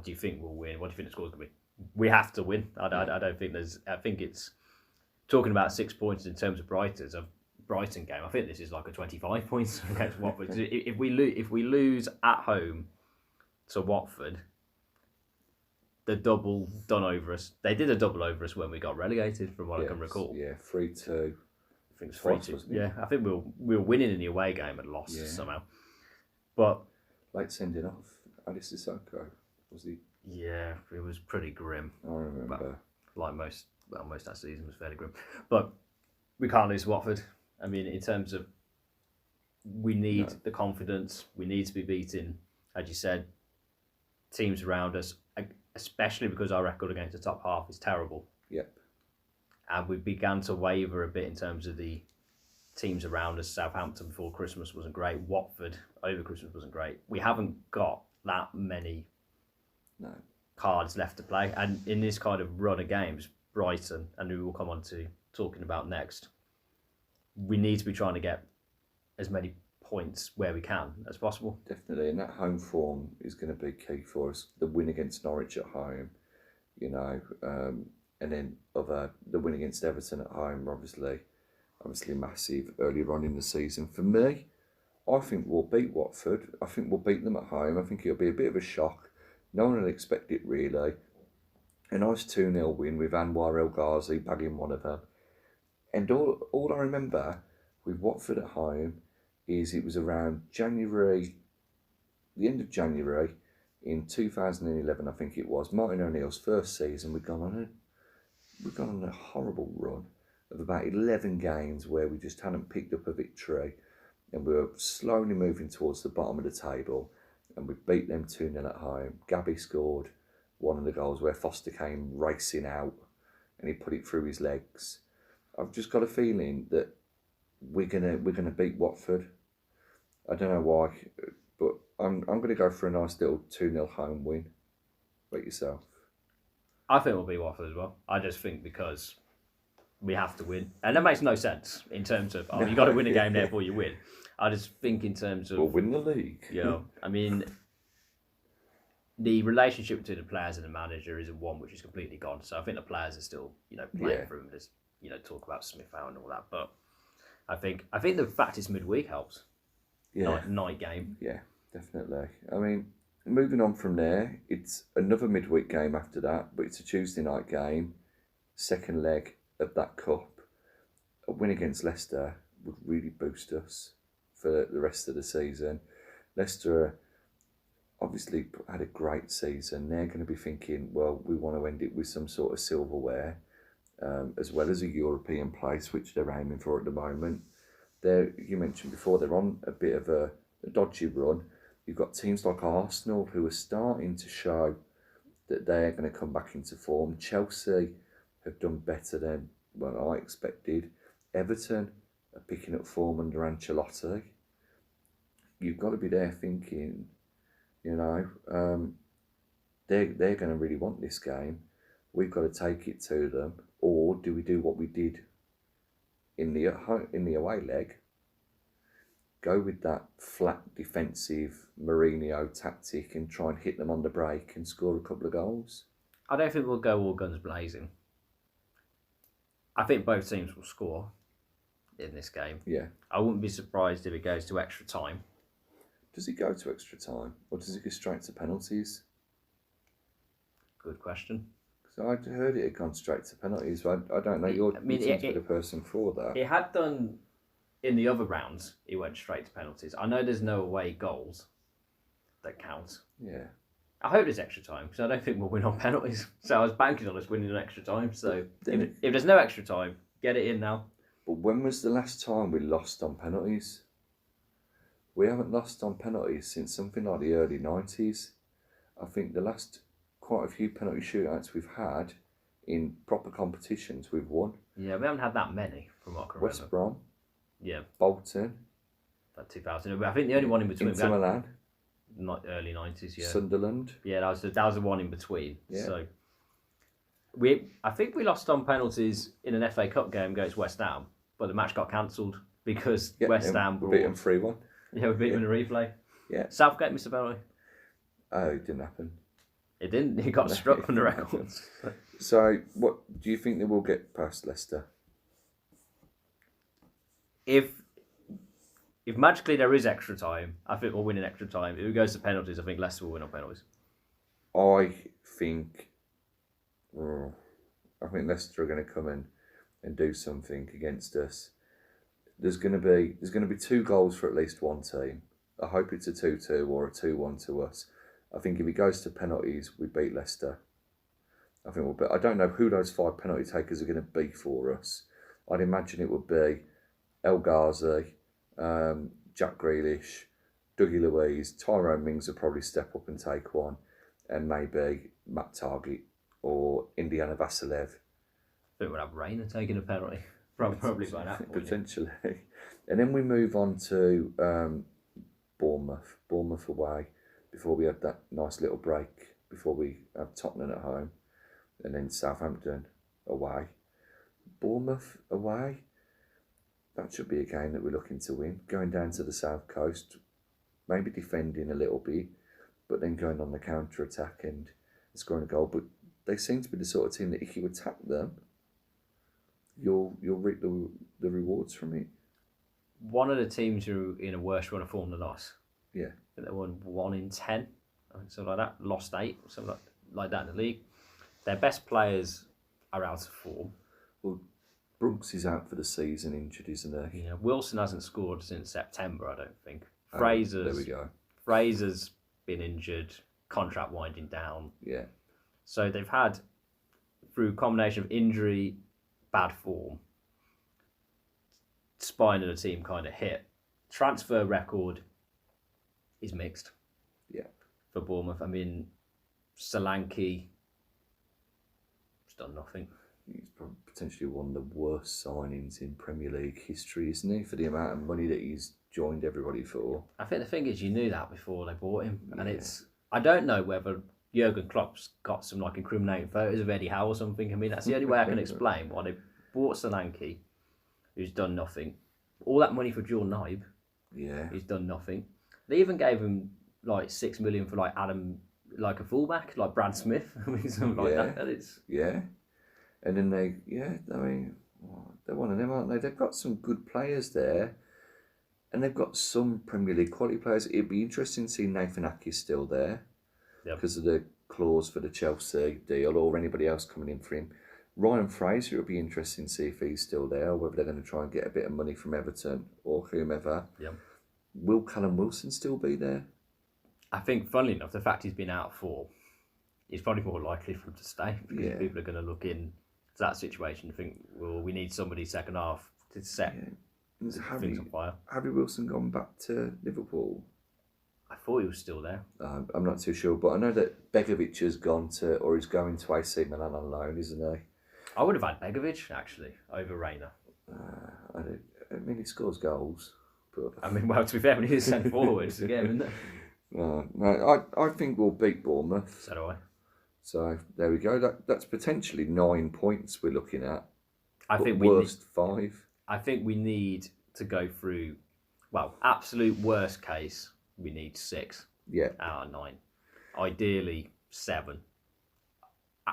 do you think we'll win? What do you think the score's going to be? We have to win. I don't think there's... I think it's... Talking about 6 points in terms of Brighton game, I think this is like a 25 points against Watford. If we lose at home to Watford, the double done over us. They did a double over us when we got relegated, from what I can recall. Yeah, 3-2. I think it was 3-2. Yeah, I think we were winning in the away game and lost somehow. But late sending off. Alice Sissoko, was he? Yeah, it was pretty grim. I remember. Like most that season was fairly grim. But we can't lose Watford. I mean, in terms of, we need the confidence. We need to be beating, as you said, teams around us, especially because our record against the top half is terrible. Yep. And we began to waver a bit in terms of the teams around us. Southampton before Christmas wasn't great. Watford over Christmas wasn't great. We haven't got that many cards left to play. And in this kind of run of games, Brighton, and who we'll come on to talking about next, we need to be trying to get as many points where we can as possible. Definitely, and that home form is going to be key for us. The win against Norwich at home, you know, and then the win against Everton at home, obviously massive earlier on in the season. For me, I think we'll beat Watford. I think we'll beat them at home. I think it'll be a bit of a shock. No one will expect it really. A nice 2-0 win with Anwar El Ghazi bagging one of them. And all I remember with Watford at home is it was around January, the end of January in 2011, I think it was, Martin O'Neill's first season. We'd gone on a horrible run of about 11 games where we just hadn't picked up a victory, and we were slowly moving towards the bottom of the table, and we beat them 2-0 at home. Gabby scored one of the goals where Foster came racing out and he put it through his legs. I've just got a feeling that we're gonna beat Watford. I don't know why, but I'm gonna go for a nice little 2-0 home win. What yourself? I think we'll beat Watford as well. I just think because we have to win, and that makes no sense in terms of you got to win a game therefore you win. I just think in terms of we'll win the league. I mean, the relationship between the players and the manager isn't one which is completely gone. So I think the players are still playing for him. There's talk about Smith out and all that, but I think the fact it's midweek helps. Night game. Yeah, definitely. I mean, moving on from there, it's another midweek game after that, but it's a Tuesday night game, second leg of that cup. A win against Leicester would really boost us for the rest of the season. Leicester obviously had a great season. They're going to be thinking, well, we want to end it with some sort of silverware, as well as a European place, which they're aiming for at the moment. You mentioned before, they're on a bit of a dodgy run. You've got teams like Arsenal who are starting to show that they're going to come back into form. Chelsea have done better than I expected. Everton are picking up form under Ancelotti. You've got to be there thinking, they're going to really want this game. We've got to take it to them, or do we do what we did in the away leg? Go with that flat defensive Mourinho tactic and try and hit them on the break and score a couple of goals. I don't think we'll go all guns blazing. I think both teams will score in this game. Yeah. I wouldn't be surprised if it goes to extra time. Does it go to extra time, or does it go straight to penalties? Good question. So I'd heard it had gone straight to penalties. I don't know. You seem to be the person for that. It had done in the other rounds. It went straight to penalties. I know there's no away goals that count. Yeah. I hope there's extra time because I don't think we'll win on penalties. So I was banking on us winning on extra time. So if there's no extra time, get it in now. But when was the last time we lost on penalties? We haven't lost on penalties since something like the early 90s. I think the last quite a few penalty shootouts we've had in proper competitions we've won. Yeah, we haven't had that many from what I can remember. West Brom. Yeah. Bolton. That 2000. I think the only one in between. Inter Milan. Not early 90s, yeah. Sunderland. Yeah, that was the one in between. Yeah. So I think we lost on penalties in an FA Cup game against West Ham, but the match got cancelled because West Ham beat them 3-1. Yeah, we beat them in a replay. Yeah. Southgate missed a penalty. Oh, it didn't happen. It didn't. He got struck from the records. So, what do you think they will get past Leicester? If magically there is extra time, I think we'll win in extra time. If it goes to penalties, I think Leicester will win on penalties. I think Leicester are going to come in and do something against us. There's going to be 2 goals for at least one team. I hope it's a 2-2 or a 2-1 to us. I think if it goes to penalties, we beat Leicester. I don't know who those 5 penalty takers are going to be for us. I'd imagine it would be El Ghazi, Jack Grealish, Dougie Luiz, Tyrone Mings will probably step up and take one, and maybe Matt Target or Indiana Vasilev. I think we'll have Rayner taking a penalty. Probably by that point. Potentially. And then we move on to Bournemouth away, before we have that nice little break, before we have Tottenham at home, and then Southampton away. Bournemouth away, that should be a game that we're looking to win. Going down to the south coast, maybe defending a little bit, but then going on the counter-attack and scoring a goal. But they seem to be the sort of team that if you attack them, you'll reap the rewards from it. One of the teams who are in a worse run of form than us. Yeah. I think they won 1 in 10, something like that. Lost 8, something like that in the league. Their best players are out of form. Well, Brooks is out for the season, injured, isn't he? Yeah, Wilson hasn't scored since September, I don't think. There we go. Fraser's been injured, contract winding down. Yeah. So they've had, through a combination of injury, bad form, spine of the team kind of hit. Transfer record is mixed. Yeah. For Bournemouth. I mean, Solanke has done nothing. He's probably potentially one of the worst signings in Premier League history, isn't he? For the amount of money that he's joined everybody for. I think the thing is, you knew that before they bought him, and I don't know whether Jurgen Klopp's got some incriminating photos of Eddie Howe or something. I mean, that's the only way I can explain why they bought Solanke, who's done nothing. All that money for Jordan Ibe, he's done nothing. They even gave him 6 million for Adam, a fullback, like Brad Smith, I mean, something like that. And then they're one of them, aren't they? They've got some good players there, and they've got some Premier League quality players. It'd be interesting to see Nathan Ake still there, because of the clause for the Chelsea deal, or anybody else coming in for him. Ryan Fraser, it'll be interesting to see if he's still there, or whether they're going to try and get a bit of money from Everton or whomever. Yep. Will Callum Wilson still be there? I think, funnily enough, the fact he's been out for, it's probably more likely for him to stay, because people are going to look in to that situation and think, well, we need somebody second half to set Has things on fire. Harry Wilson gone back to Liverpool? I thought he was still there. I'm not too sure, but I know that Begovic has gone to, or he's going to AC Milan on loan, isn't he? I would have had Begovic, actually, over Reina. I mean, he scores goals, but... I mean, well, to be fair, when he's sent forwards again, isn't it? No, I think we'll beat Bournemouth. So do I. So there we go. That's potentially 9 points we're looking at. I think worst 5. I think we need to go through. Well, absolute worst case, we need 6. Yeah. Out of 9. Ideally 7.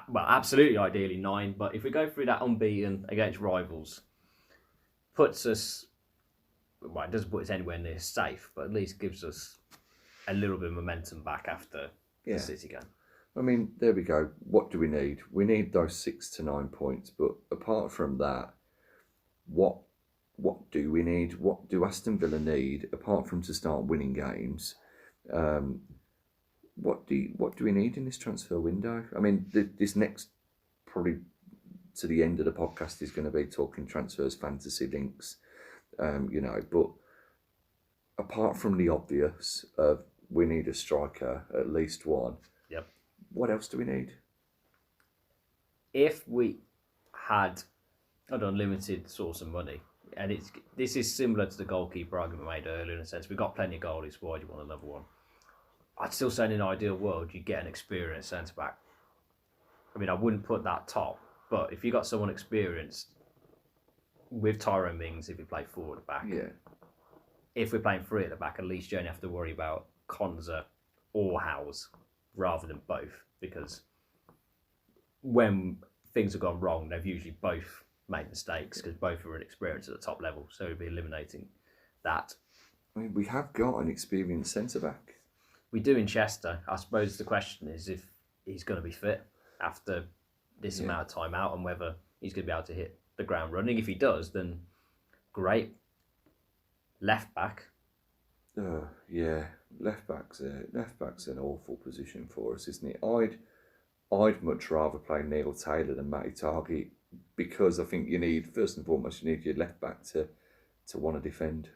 Well, absolutely, ideally 9. But if we go through that unbeaten against rivals, puts us. Well, it doesn't put us anywhere near safe, but at least gives us a little bit of momentum back after the City game. I mean, there we go. What do we need? We need those 6 to 9 points. But apart from that, what do we need? What do Aston Villa need apart from to start winning games? What do we need in this transfer window? I mean, this next probably to the end of the podcast is going to be talking transfers, fantasy links, But apart from the obvious of we need a striker, at least one. Yep. What else do we need? If we had an unlimited source of money, and this is similar to the goalkeeper argument made earlier in a sense, we've got plenty of goalies, why do you want another one? I'd still say in an ideal world, you get an experienced centre-back. I mean, I wouldn't put that top, but if you got someone experienced with Tyrone Mings, if you play 4 at the back, if we're playing 3 at the back, at least you only have to worry about Konza or Howes rather than both, because when things have gone wrong, they've usually both made mistakes because both are inexperienced at the top level, so we'd be eliminating that. I mean, we have got an experienced centre-back. We do in Chester. I suppose the question is if he's going to be fit after this amount of time out and whether he's going to be able to hit the ground running. If he does, then great. Left back. Left back's an awful position for us, isn't it? I'd much rather play Neil Taylor than Matty Target because I think you need, first and foremost, you need your left back to want to defend.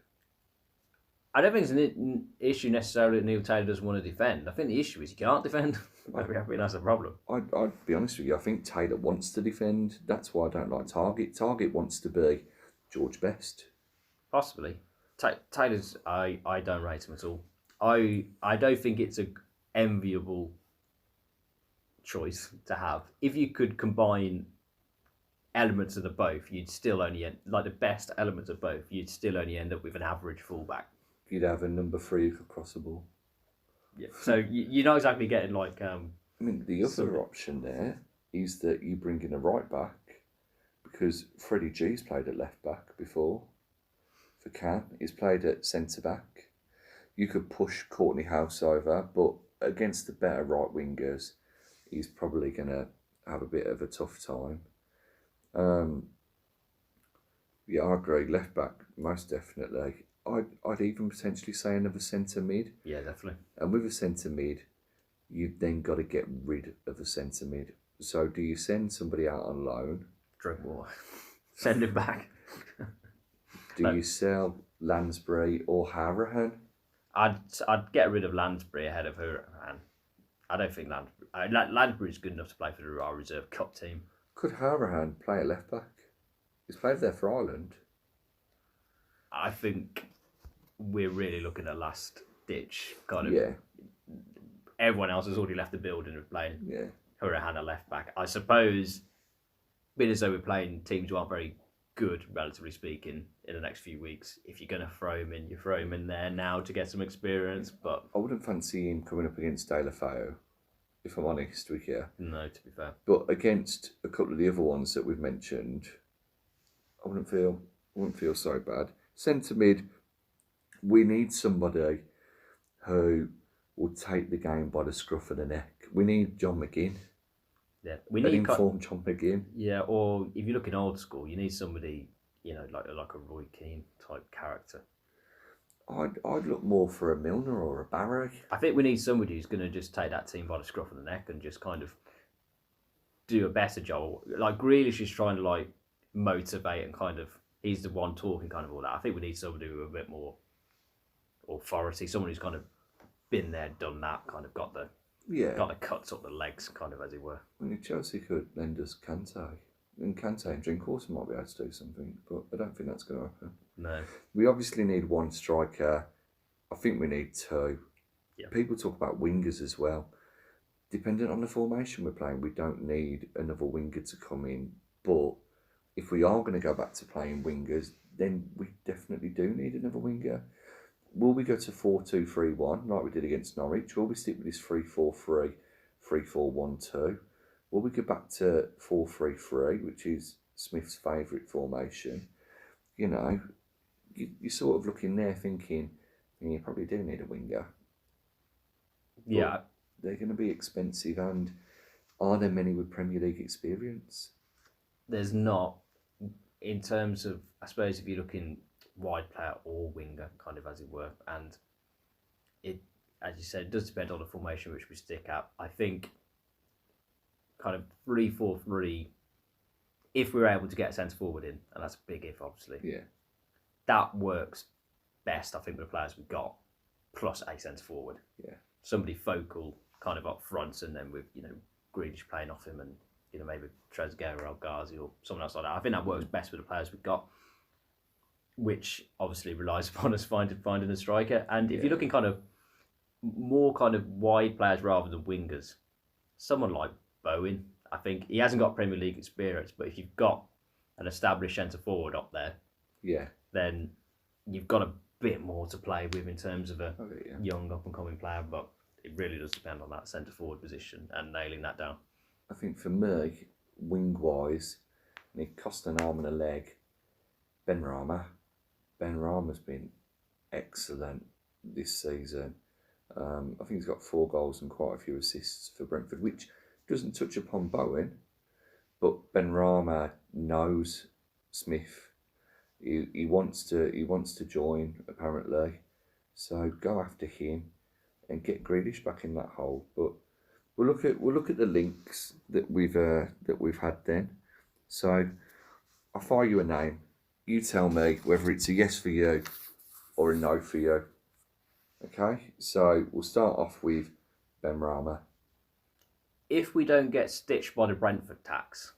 I don't think it's an issue necessarily that Neil Taylor doesn't want to defend. I think the issue is he can't defend. I think that's a problem. I'd be honest with you, I think Taylor wants to defend. That's why I don't like Target. Target wants to be George Best. Possibly. Taylor's, I don't rate him at all. I don't think it's an enviable choice to have. If you could combine elements of the both, you'd still only end, like the best elements of both, you'd still only end up with an average fullback. You'd have a number 3 who could cross the ball. Yeah. So you're not exactly getting like. I mean, the other option there is that you bring in a right back because Freddie G's played at left back before. For Can, he's played at centre back. You could push Courtney House over, but against the better right wingers, he's probably going to have a bit of a tough time. Yeah, I agree. Left back, most definitely. I'd even potentially say another centre mid. Yeah, definitely. And with a centre mid, you've then got to get rid of a centre mid. So do you send somebody out on loan? Drink water. Send him back. Do you sell Lansbury or Harahan? I'd get rid of Lansbury ahead of Harahan. I don't think Lansbury's good enough to play for our reserve cup team. Could Harahan play at left back? He's played there for Ireland. I think we're really looking at last ditch kind of. Yeah. Everyone else has already left the building of playing Hurahan at left back. I suppose, being as though we're playing teams who aren't very good, relatively speaking, in the next few weeks, if you're going to throw him in, you throw him in there now to get some experience. But I wouldn't fancy him coming up against De La Feu, if I'm honest with you. No, to be fair. But against a couple of the other ones that we've mentioned, I wouldn't feel so bad. Centre mid, we need somebody who will take the game by the scruff of the neck. We need John McGinn. Yeah, we need need informed John McGinn. Yeah, or if you're looking old school, you need somebody, like a Roy Keane type character. I'd look more for a Milner or a Barry. I think we need somebody who's going to just take that team by the scruff of the neck and just kind of do a better job. Like Grealish is trying to motivate and kind of he's the one talking kind of all that. I think we need somebody with a bit more authority, someone who's kind of been there, done that, kind of got the cuts up the legs, kind of, as it were. I mean, Chelsea could lend us Kante. And Kante and Drinkwater might be able to do something, but I don't think that's going to happen. No. We obviously need one striker. I think we need two. Yeah. People talk about wingers as well. Depending on the formation we're playing, we don't need another winger to come in. But if we are going to go back to playing wingers, then we definitely do need another winger. Will we go to 4-2-3-1 like we did against Norwich? Will we stick with this 3-4-3, 3-4-1-2? Will we go back to 4-3-3, which is Smith's favourite formation? You know, you're sort of looking there thinking, you probably do need a winger. Yeah. But they're going to be expensive, and are there many with Premier League experience? There's not, in terms of, I suppose, if you're looking wide player or winger, kind of, as it were, and it, as you said, it does depend on the formation which we stick at. I think kind of 3-4-3, if we're able to get a centre forward in, and that's a big if, obviously. Yeah. That works best, I think, with the players we've got, plus a centre forward. Yeah. Somebody focal, kind of up front, and then with, Grealish playing off him, and maybe Trezeguet or El Ghazi or someone else like that. I think that works best with the players we've got, which obviously relies upon us finding a striker. And if you're looking kind of more kind of wide players rather than wingers, someone like Bowen, I think he hasn't got Premier League experience, but if you've got an established centre forward up there, then you've got a bit more to play with in terms of a young up and coming player. But it really does depend on that centre forward position and nailing that down. I think for me, wing wise, it cost an arm and a leg. Benrahma. Benrahma's been excellent this season. I think he's got 4 goals and quite a few assists for Brentford, which doesn't touch upon Bowen, but Benrahma knows Smith. He wants to join, apparently. So go after him and get Grealish back in that hole. But we'll look at the links that we've had then. So I'll fire you a name. You tell me whether it's a yes for you or a no for you. Okay, so we'll start off with Benrahma. If we don't get stitched by the Brentford tax,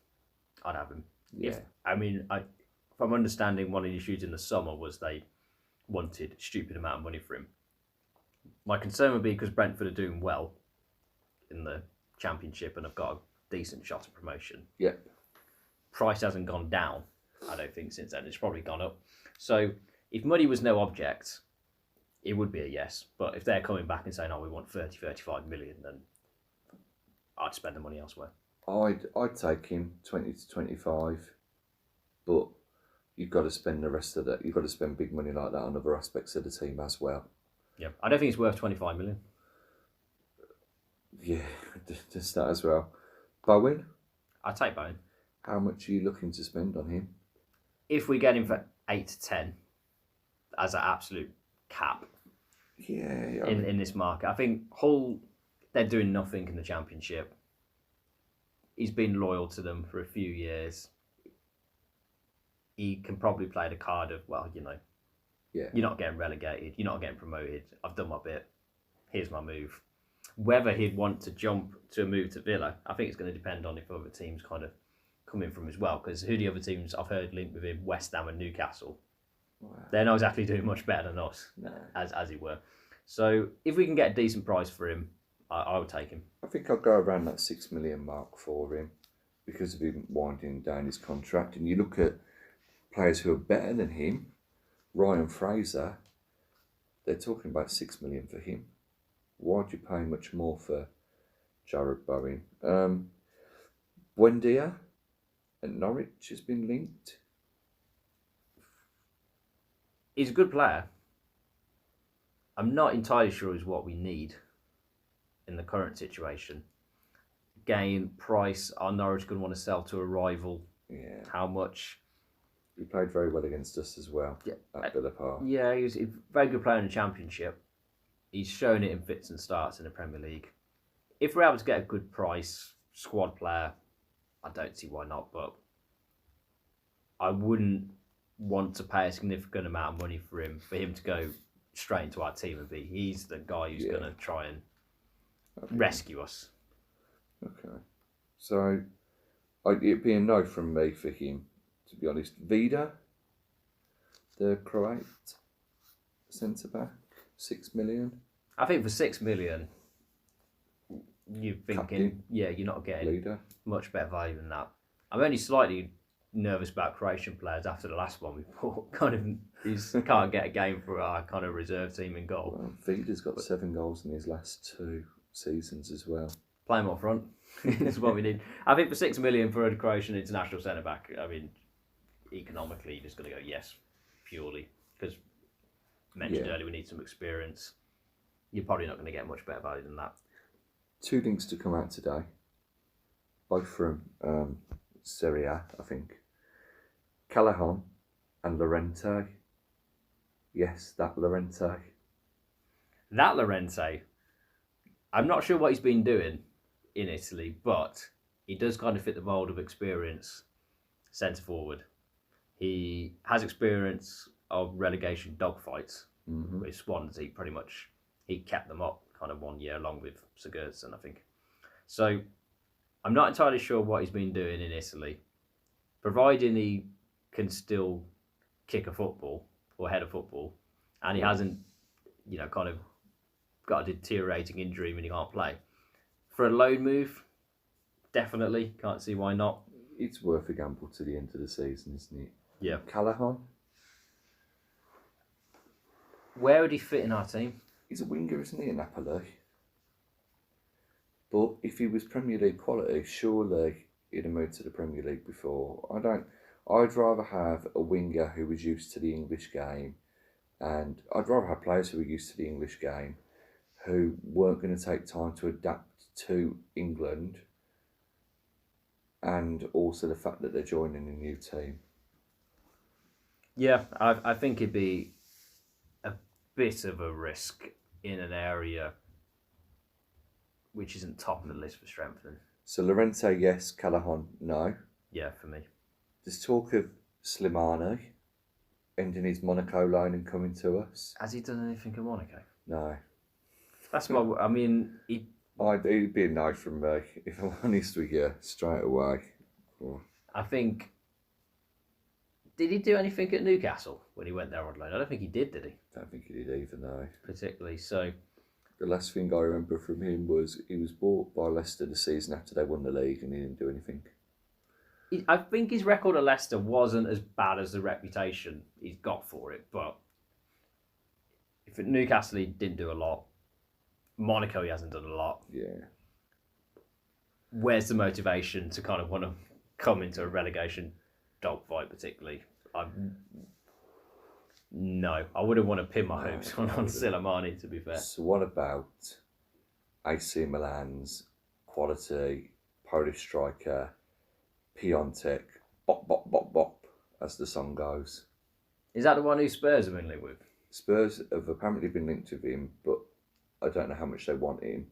I'd have him. Yeah. If I'm understanding, one of the issues in the summer was they wanted a stupid amount of money for him. My concern would be because Brentford are doing well in the Championship and have got a decent shot at promotion. Yep. Price hasn't gone down, I don't think, since then. It's probably gone up. So if money was no object, it would be a yes. But if they're coming back and saying, we want 30, 35 million, then I'd spend the money elsewhere. I'd take him 20 to 25, but you've got to spend the rest of that. You've got to spend big money like that on other aspects of the team as well. Yeah, I don't think it's worth 25 million. Yeah, just that as well. Bowen? I'd take Bowen. How much are you looking to spend on him? If we get him for 8 to 10 as an absolute cap in this market, I think Hull, they're doing nothing in the Championship. He's been loyal to them for a few years. He can probably play the card of, you're not getting relegated, you're not getting promoted, I've done my bit, here's my move. Whether he'd want to jump to a move to Villa, I think it's going to depend on if other teams kind of come in from as well, because who the other teams I've heard linked with him, West Ham and Newcastle, they're not exactly doing much better than us, as it were. So if we can get a decent price for him, I would take him. I think I'll go around that 6 million mark for him because of him winding down his contract. And you look at players who are better than him, Ryan Fraser, they're talking about 6 million for him. Why'd you pay much more for Jared Bowen? Buendia at Norwich has been linked. He's a good player. I'm not entirely sure is what we need in the current situation. Again, price, are Norwich going to want to sell to a rival? Yeah. How much? He played very well against us as well at Villa Park. Yeah, he was a very good player in the Championship. He's shown it in fits and starts in the Premier League. If we're able to get a good price, squad player, I don't see why not, but I wouldn't want to pay a significant amount of money for him to go straight into our team and he's the guy who's going to try and rescue us. Okay. So, it'd be a no from me for him, to be honest. Vida, the Croat centre-back, 6 million. I think for 6 million, you're thinking, Captain, you're not getting leader. much better value than that. I'm only slightly nervous about Croatian players after the last one we bought. He can't get a game for our kind of reserve team in goal. Well, Vida's got 7 goals in his last 2 seasons as well. Play him up front. That's what we need. I think for 6 million for a Croatian international centre back, I mean, economically, you're just going to go yes, purely because mentioned earlier we need some experience. You're probably not going to get much better value than that. 2 links to come out today, both from Serie A, I think. Callahan and Llorente. Yes, that Llorente. That Llorente, I'm not sure what he's been doing in Italy, but he does kind of fit the mould of experience centre forward. He has experience of relegation dogfights with Swansea. Pretty much, he kept them up kind of 1 year along with Sigurdsson, I think. So I'm not entirely sure what he's been doing in Italy, providing he can still kick a football or head a football, and he hasn't, kind of got a deteriorating injury when he can't play. For a loan move, definitely can't see why not. It's worth a gamble to the end of the season, isn't it? Yeah. Callahan. Where would he fit in our team? He's a winger, isn't he, at Napoli? But if he was Premier League quality, surely he'd have moved to the Premier League before. I'd rather have a winger who was used to the English game, and I'd rather have players who were used to the English game, who weren't going to take time to adapt to England, and also the fact that they're joining a new team. Yeah, I think it'd be a bit of a risk in an area which isn't top of the list for strengthening. So Llorente, yes. Callahan, no. Yeah, for me. There's talk of Slimani ending his Monaco loan and coming to us. Has he done anything in Monaco? No. That's what I mean. It'd be a no from me, if I'm honest with you, straight away. Oh. I think. Did he do anything at Newcastle when he went there on loan? I don't think he did he? Don't think he did either, no. Particularly so. The last thing I remember from him was he was bought by Leicester the season after they won the league and he didn't do anything. I think his record at Leicester wasn't as bad as the reputation he's got for it, but if at Newcastle he didn't do a lot, Monaco he hasn't done a lot. Yeah. Where's the motivation to kind of want to come into a relegation dogfight particularly? No, I wouldn't want to pin my hopes on Slimani, to be fair. So what about AC Milan's quality Polish striker, Piontek, bop, bop, bop, bop, as the song goes? Is that the one who Spurs have been linked with? Spurs have apparently been linked with him, but I don't know how much they want him.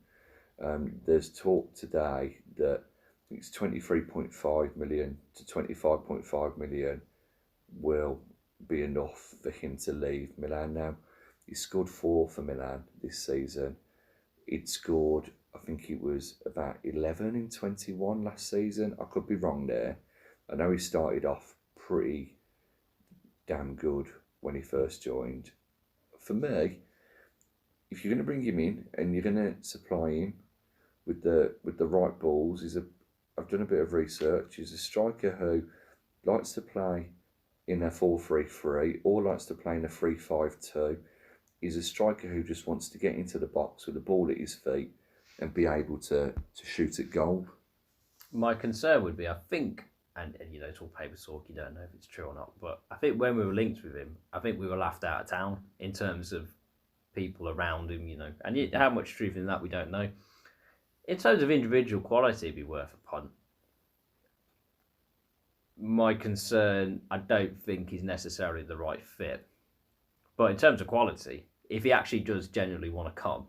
There's talk today that it's 23.5 million to 25.5 million will be enough for him to leave Milan now. He scored 4 for Milan this season. He'd scored, I think it was about 11 in 21 last season. I could be wrong there. I know he started off pretty damn good when he first joined. For me, if you're going to bring him in and you're going to supply him with the right balls, I've done a bit of research. He's a striker who likes to play in a 4-3-3 or likes to play in a 3-5-2. He's a striker who just wants to get into the box with the ball at his feet and be able to shoot at goal. My concern would be, I think, and it's all paper talk, you don't know if it's true or not, but I think when we were linked with him, I think we were laughed out of town in terms of people around him, and how much truth in that we don't know. In terms of individual quality, it'd be worth a punt. My concern, I don't think he's necessarily the right fit. But in terms of quality, if he actually does genuinely want to come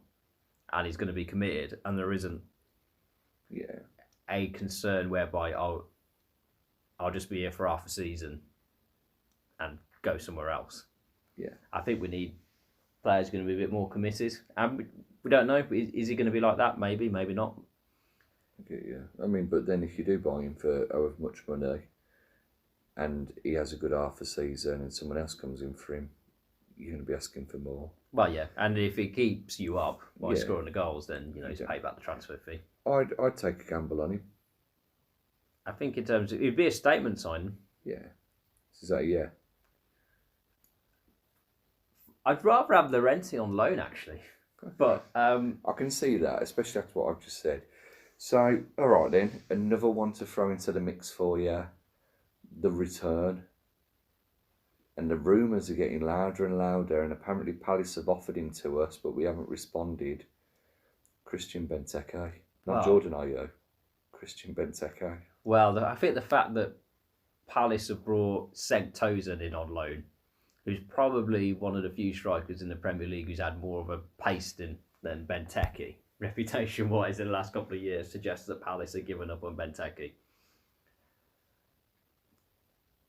and he's going to be committed and there isn't a concern whereby I'll just be here for half a season and go somewhere else. Yeah. I think we need players going to be a bit more committed. And we don't know. Is he going to be like that? Maybe, maybe not. Okay, yeah. I mean, but then if you do buy him for however much money and he has a good half a season and someone else comes in for him, you're going to be asking for more. Well, yeah. And if he keeps you up by Yeah. scoring the goals, then, he's paid back the transfer fee. I'd take a gamble on him. I think in terms of... It'd be a statement signing. Yeah. Is that yeah? I'd rather have Llorente on loan, actually. But I can see that, especially after what I've just said. So, all right then, another one to throw into the mix for you, the return. And the rumours are getting louder and louder, and apparently Palace have offered him to us, but we haven't responded. Christian Benteke. Not Jordan Ayew. Christian Benteke. Well, I think the fact that Palace have brought Cenk Tosun in on loan, who's probably one of the few strikers in the Premier League who's had more of a pace than Benteke, reputation-wise, in the last couple of years, suggests that Palace have given up on Benteke.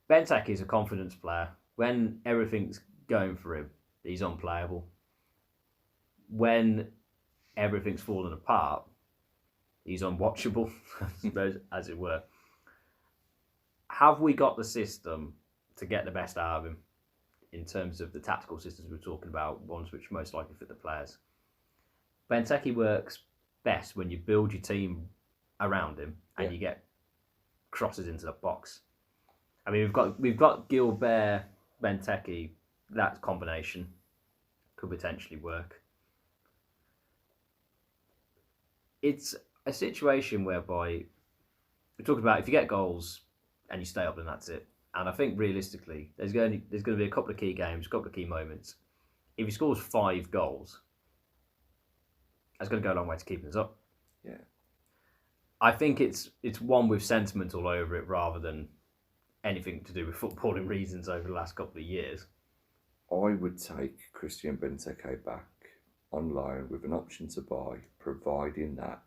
Benteke is a confidence player. When everything's going for him, he's unplayable. When everything's falling apart, he's unwatchable, I suppose, as it were. Have we got the system to get the best out of him in terms of the tactical systems we're talking about, ones which most likely fit the players? Benteke works best when you build your team around him and you get crosses into the box. I mean, we've got Gilbert, Benteke. That combination could potentially work. It's a situation whereby we're talking about if you get goals and you stay up, then that's it. And I think realistically, there's going to be a couple of key games, a couple of key moments. If he scores 5 goals, that's going to go a long way to keeping us up. Yeah. I think it's one with sentiment all over it rather than anything to do with footballing reasons over the last couple of years. I would take Christian Benteke back on loan with an option to buy, providing that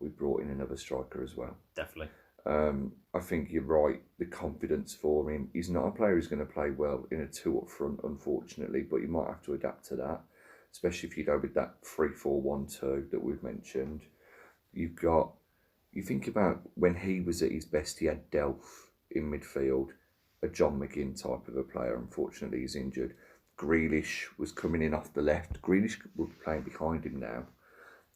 we brought in another striker as well. Definitely. I think you're right. The confidence for him. He's not a player who's going to play well in a 2 up front, unfortunately, but you might have to adapt to that, especially if you go with that 3-4-1-2 that we've mentioned. You think about when he was at his best, he had Delph in midfield, a John McGinn type of a player. Unfortunately, he's injured. Grealish was coming in off the left. Grealish will be playing behind him now.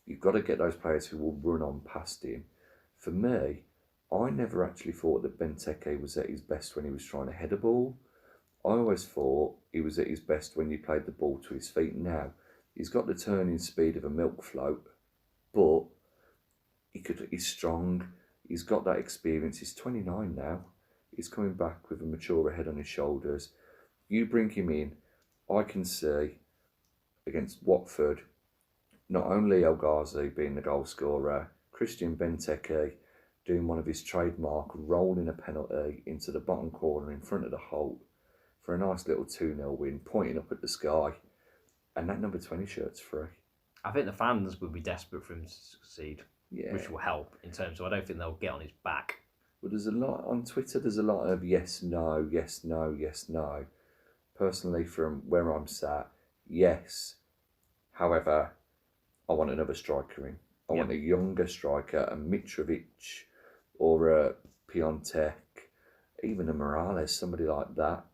You've got to get those players who will run on past him. For me, I never actually thought that Benteke was at his best when he was trying to head a ball. I always thought he was at his best when he played the ball to his feet. Now, he's got the turning speed of a milk float, but he's strong. He's got that experience. He's 29 now. He's coming back with a mature head on his shoulders. You bring him in, I can see against Watford, not only El Ghazi being the goal scorer, Christian Benteke doing one of his trademark, rolling a penalty into the bottom corner in front of the Holt for a nice little 2-0 win, pointing up at the sky, and that number 20 shirt's free. I think the fans would be desperate for him to succeed, Yeah. which will help in terms of, I don't think they'll get on his back. But there's a lot on Twitter, there's a lot of yes, no, yes, no, yes, no. Personally, from where I'm sat, yes. However, I want another striker in. I want a younger striker, a Mitrovic or a Piontek, even a Morales, somebody like that,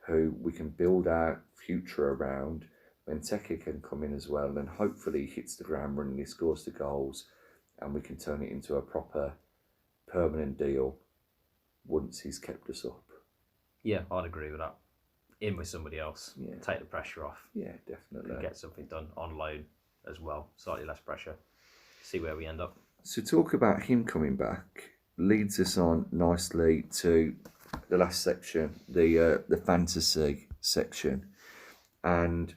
who we can build our future around. Benteke can come in as well, and hopefully he hits the ground running, he scores the goals, and we can turn it into a proper permanent deal once he's kept us up. Yeah, I'd agree with that. In with somebody else, take the pressure off. Yeah, definitely. And get something done on loan as well, slightly less pressure. See where we end up. So talk about him coming back leads us on nicely to the last section, the fantasy section. And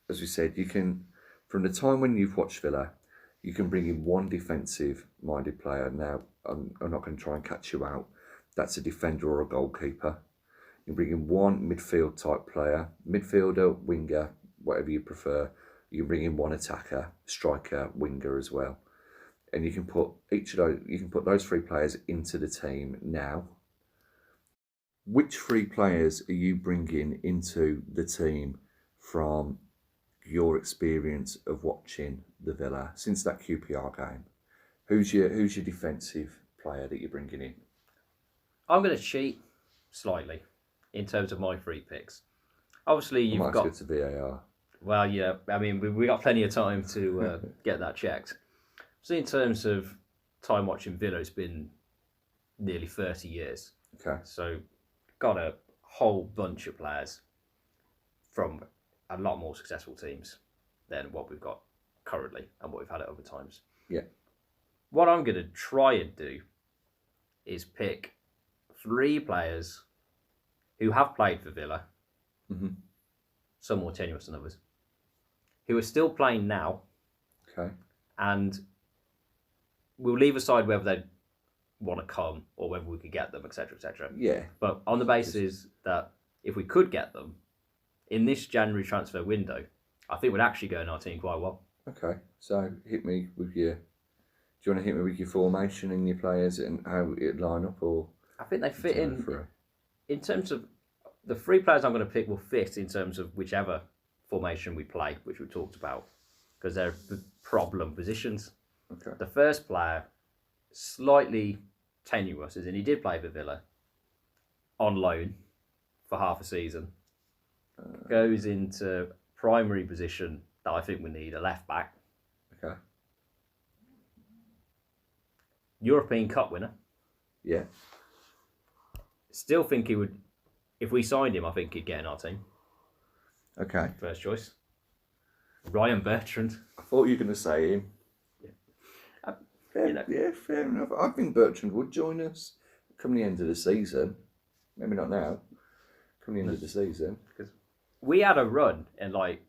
as we said, you can, from the time when you've watched Villa, you can bring in one defensive-minded player. Now, I'm not going to try and catch you out. That's a defender or a goalkeeper. You bring in one midfield-type player, midfielder, winger, whatever you prefer. You bring in one attacker, striker, winger as well. And you can put those 3 players into the team now. which three players are you bringing into the team from your experience of watching the Villa since that QPR game? Who's your defensive player that you're bringing in? I'm going to cheat slightly in terms of my free picks. Obviously, you've got to VAR. Well, yeah. I mean, we got plenty of time to get that checked. So, in terms of time watching Villa, it's been nearly 30 years. Okay. So, got a whole bunch of players from a lot more successful teams than what we've got currently and what we've had at other times. Yeah. What I'm going to try and do is pick 3 players who have played for Villa, some more tenuous than others, who are still playing now. Okay. And we'll leave aside whether they want to come or whether we could get them, etc., etc. Yeah. But on the basis that if we could get them in this January transfer window, I think would actually go in our team quite well. Okay. So hit me with your. Do you want to hit me with your formation and your players and how it line up, or? I think they fit in terms of the 3 players I'm going to pick will fit in terms of whichever formation we play, which we talked about, because they're problem positions. Okay. The first player, slightly tenuous, as in he did play for Villa on loan for half a season, goes into primary position that I think we need, a left back. Okay. European Cup winner. Yeah. Still think he would, if we signed him, I think he'd get in our team. Okay. First choice. Ryan Bertrand. I thought you were going to say him. Yeah. Yeah, fair enough. I think Bertrand would join us come the end of the season. Maybe not now. Come the end of the season. Because we had a run in like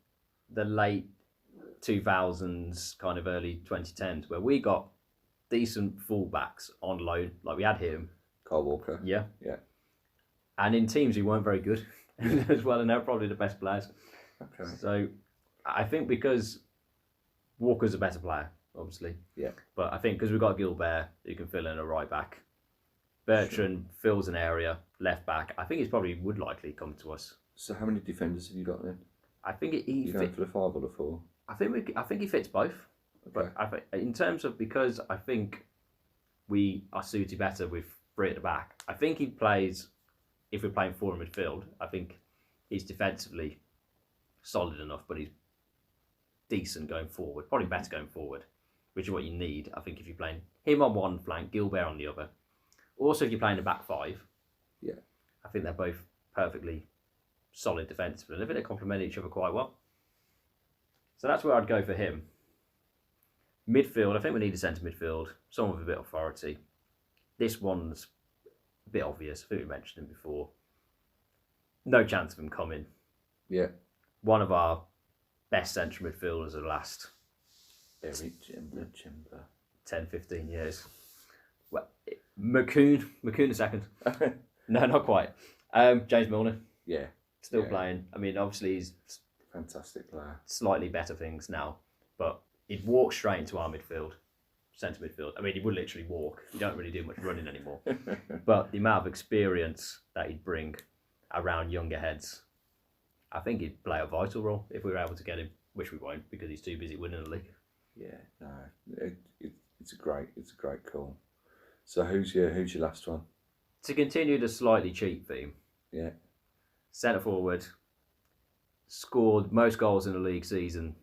the late 2000s, kind of early 2010s, where we got decent fullbacks on loan. Like we had him. Kyle Walker. Yeah. Yeah. And in teams who weren't very good as well, and they're probably the best players. Okay. So I think because Walker's a better player, obviously. Yeah. But I think because we've got Gilbert, who can fill in a right back. Bertrand fills an area, left back. I think he's probably would likely come to us. So how many defenders have you got then? I think You going for the 5 or the 4? I think he fits both. Okay. But I think in terms of, because I think we are suited better with 3 at the back. I think he plays, if we're playing 4 in midfield, I think he's defensively solid enough, but he's decent going forward. Probably better going forward, which is what you need. I think if you're playing him on one flank, Gilbert on the other. Also, if you're playing a back 5, Yeah. I think they're both perfectly solid defensively. And I think they complement each other quite well. So that's where I'd go for him. Midfield, I think we need a centre midfield, someone with a bit of authority. This one's a bit obvious. I think we mentioned him before. No chance of him coming. Yeah. One of our best central midfielders of the last Eric Chimber. 10, 15 years. Well, McCoon the second. No, not quite. James Milner, Yeah. still playing. I mean, obviously he's Fantastic player. slightly better things now, but he'd walk straight into our midfield, centre midfield. I mean, he would literally walk. You don't really do much running anymore. But the amount of experience that he'd bring around younger heads, I think he'd play a vital role if we were able to get him, which we won't because he's too busy winning the league. Yeah, no, it's a great call. So who's your last one? To continue the slightly cheap theme, Yeah. centre forward, scored most goals in the league season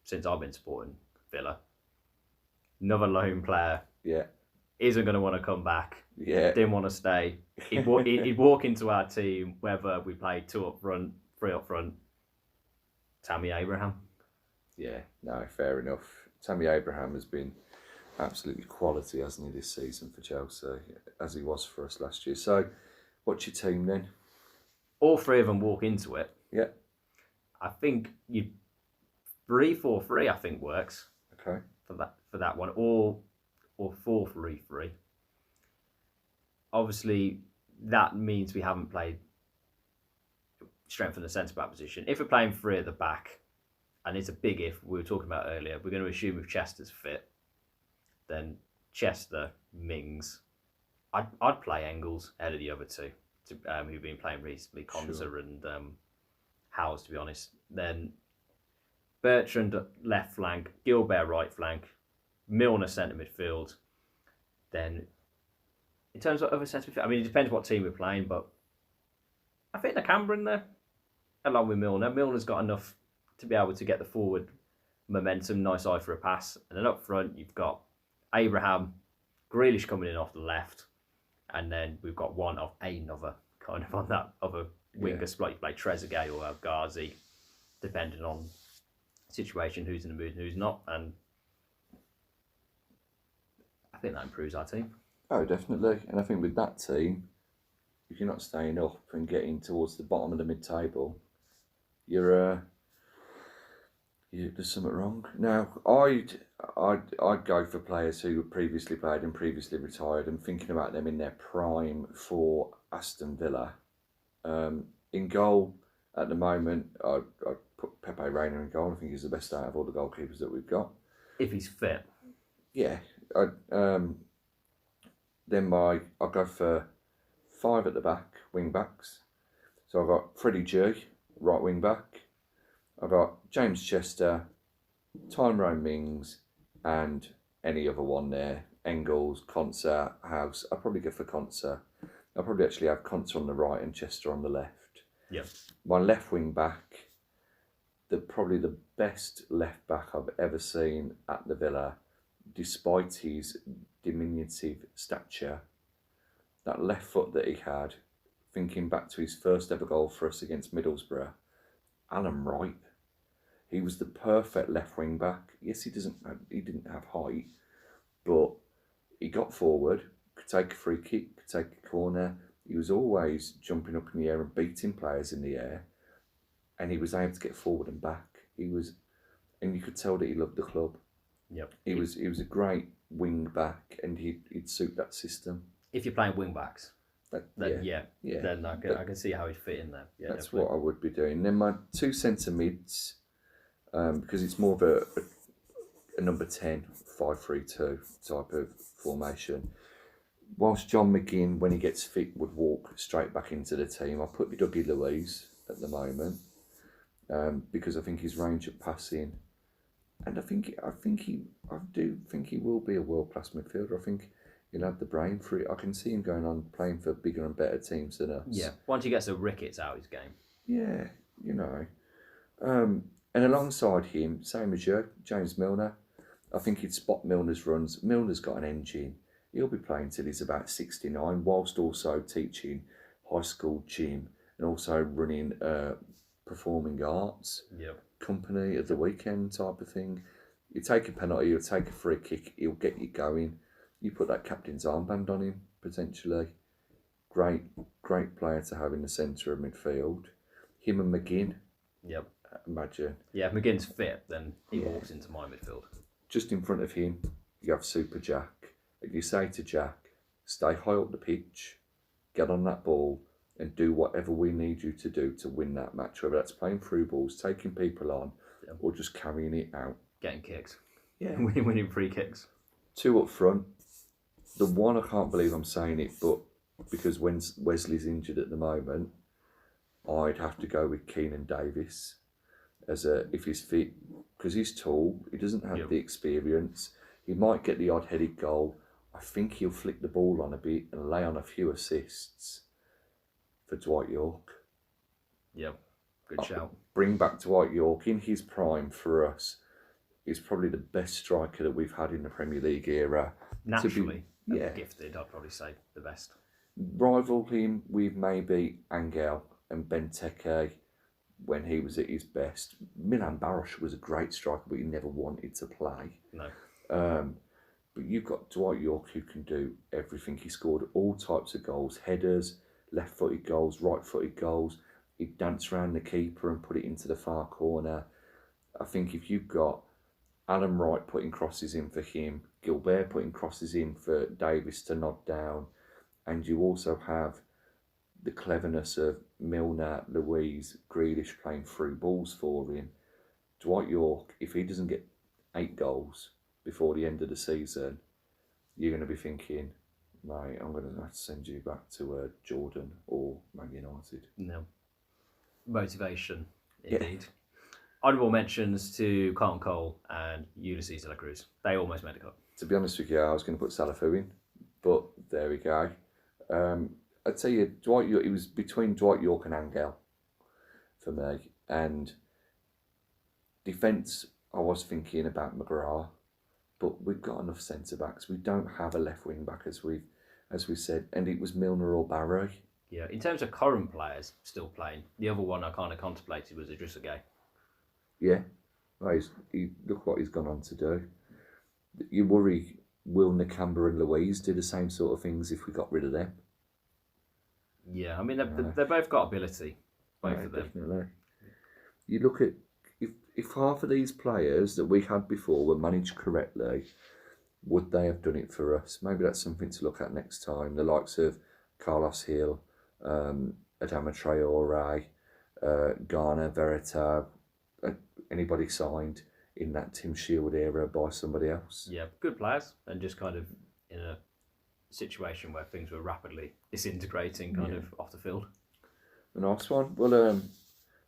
since I've been supporting Villa. Another loan player, Yeah. isn't going to want to come back. Yeah. Didn't want to stay. He'd walk into our team whether we played 2 up front, 3 up front. Tammy Abraham. Yeah, no, fair enough. Tammy Abraham has been absolutely quality, hasn't he, this season for Chelsea, as he was for us last year. So, what's your team then? All 3 of them walk into it. Yeah. I think 3-4-3 I think works Okay. for that one, or 4-3-3. Obviously, that means we haven't played strength in the centre back position. If we're playing 3 at the back, and it's a big if we were talking about earlier, we're going to assume if Chester's fit, then Chester, Mings. I'd play Engels ahead of the other 2. who've been playing recently, Konza Sure. and Howes, to be honest. Then Bertrand left flank, Gilbert right flank, Milner centre midfield. Then, in terms of other centre midfield, I mean, it depends what team we're playing, but I think Nakamura in there, along with Milner. Milner's got enough to be able to get the forward momentum, nice eye for a pass. And then up front, you've got Abraham, Grealish coming in off the left, and then we've got one of another kind of on that other winger spot. You play Trezeguet or Ghazi, depending on situation, who's in the mood and who's not. And I think that improves our team. Oh, definitely. And I think with that team, if you're not staying up and getting towards the bottom of the mid-table, there's something wrong. Now, I'd go for players who previously played and previously retired, and thinking about them in their prime for Aston Villa. In goal at the moment, I'd put Pepe Reina in goal. I think he's the best out of all the goalkeepers that we've got. If he's fit. Yeah. Then I'll go for 5 at the back, wing backs. So I've got Freddie G, right wing back. I've got James Chester, Tyrone Mings, and any other one there. Engels, Konsa, House. I'll probably go for Konsa. I'll probably actually have Konsa on the right and Chester on the left. Yep. My left wing back, probably the best left back I've ever seen at the Villa, despite his diminutive stature. That left foot that he had, thinking back to his first ever goal for us against Middlesbrough, Alan Wright. He was the perfect left wing back. Yes, he didn't have height, but he got forward, could take a free kick, could take a corner. He was always jumping up in the air and beating players in the air, and he was able to get forward and back. And you could tell that he loved the club. Yep. He was a great wing back, and he'd suit that system. If you're playing wing backs, then then I can see how he'd fit in there. Yeah, that's definitely. what I would be doing. Then my 2 centre mids, because it's more of a number 10, 5-3-2 type of formation. Whilst John McGinn, when he gets fit, would walk straight back into the team, I'll put Dougie Luiz at the moment, because I think his range of passing, and I do think he will be a world class midfielder. I think he'll have the brain for it. I can see him going on playing for bigger and better teams than us. Yeah, once he gets the rickets out of his game. Yeah, and alongside him, same as you, James Milner. I think he'd spot Milner's runs. Milner's got an engine. He'll be playing till he's about 69, whilst also teaching high school gym and also running performing arts company at the weekend type of thing. You take a penalty, you'll take a free kick, he'll get you going. You put that captain's armband on him, potentially. Great player to have in the centre of midfield. Him and McGinn. Yep. Imagine. Yeah, if McGinn's fit, then he walks into my midfield. Just in front of him, you have Super Jack. And you say to Jack, stay high up the pitch, get on that ball, and do whatever we need you to do to win that match, whether that's playing through balls, taking people on, or just carrying it out. Getting kicks. Yeah. Winning free kicks. 2 up front. The one, I can't believe I'm saying it, but because when Wesley's injured at the moment, I'd have to go with Keenan Davis if he's fit, because he's tall, he doesn't have the experience. He might get the odd headed goal. I think he'll flick the ball on a bit and lay on a few assists for Dwight York. Yep, good shout. Bring back Dwight York in his prime for us. He's probably the best striker that we've had in the Premier League era. Naturally, gifted, I'd probably say the best. Rival him with maybe Angel and Benteke when he was at his best. Milan Baros was a great striker, but he never wanted to play. No. But you've got Dwight York who can do everything. He scored all types of goals, headers, left-footed goals, right-footed goals. He'd dance around the keeper and put it into the far corner. I think if you've got Alan Wright putting crosses in for him, Gilbert putting crosses in for Davis to nod down, and you also have the cleverness of Milner, Luiz, Grealish playing through balls for him. Dwight York, if he doesn't get 8 goals before the end of the season, you're going to be thinking, Mate, I'm going to have to send you back to Jordan or Man United. No. Motivation, indeed. Honourable mentions to Carlton Cole and Ulysses de la Cruz. They almost made a cut. To be honest with you, I was going to put Salafu in, but there we go. I'd tell you, Dwight York, it was between Dwight York and Angel for me. And defence, I was thinking about McGrath, but we've got enough centre backs. We don't have a left wing back as we said, and it was Milner or Barry. Yeah, in terms of current players still playing, the other one I kind of contemplated was Idrissa Gueye. Yeah, well, look what he's gone on to do. You worry, will Nakamba and Louise do the same sort of things if we got rid of them? Yeah, I mean, they've both got ability, both of them. Definitely. You look at, if half of these players that we had before were managed correctly, would they have done it for us? Maybe that's something to look at next time. The likes of Carlos Hill, Adama Traore, Ghana, Verita, anybody signed in that Tim Shield era by somebody else. Yeah, good players, and just kind of in a situation where things were rapidly disintegrating kind of off the field. A nice one. Well,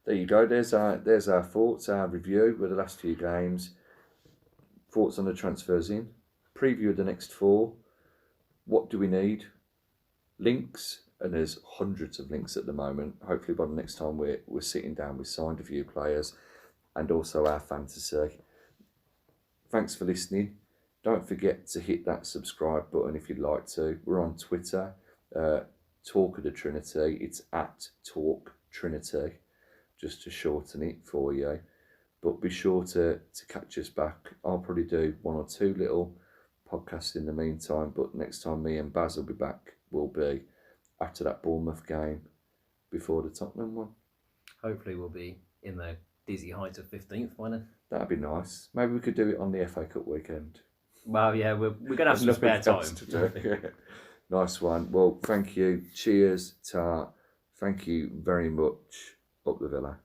there you go. There's our thoughts, our review of the last few games. Thoughts on the transfers in. Preview of the next 4. What do we need? Links, and there's hundreds of links at the moment. Hopefully by the next time we're sitting down, we've signed a few players, and also our fantasy. Thanks for listening. Don't forget to hit that subscribe button if you'd like to. We're on Twitter, Talk of the Trinity. It's at Talk Trinity, just to shorten it for you. But be sure to catch us back. I'll probably do 1 or 2 little podcasts in the meantime, but next time me and Baz will be back will be after that Bournemouth game before the Tottenham one. Hopefully we'll be in the dizzy heights of 15th by then. That'd be nice. Maybe we could do it on the FA Cup weekend. Well, yeah, we're going to have some spare time. Nice one. Well, thank you. Cheers, Ta. Thank you very much. Up the Villa.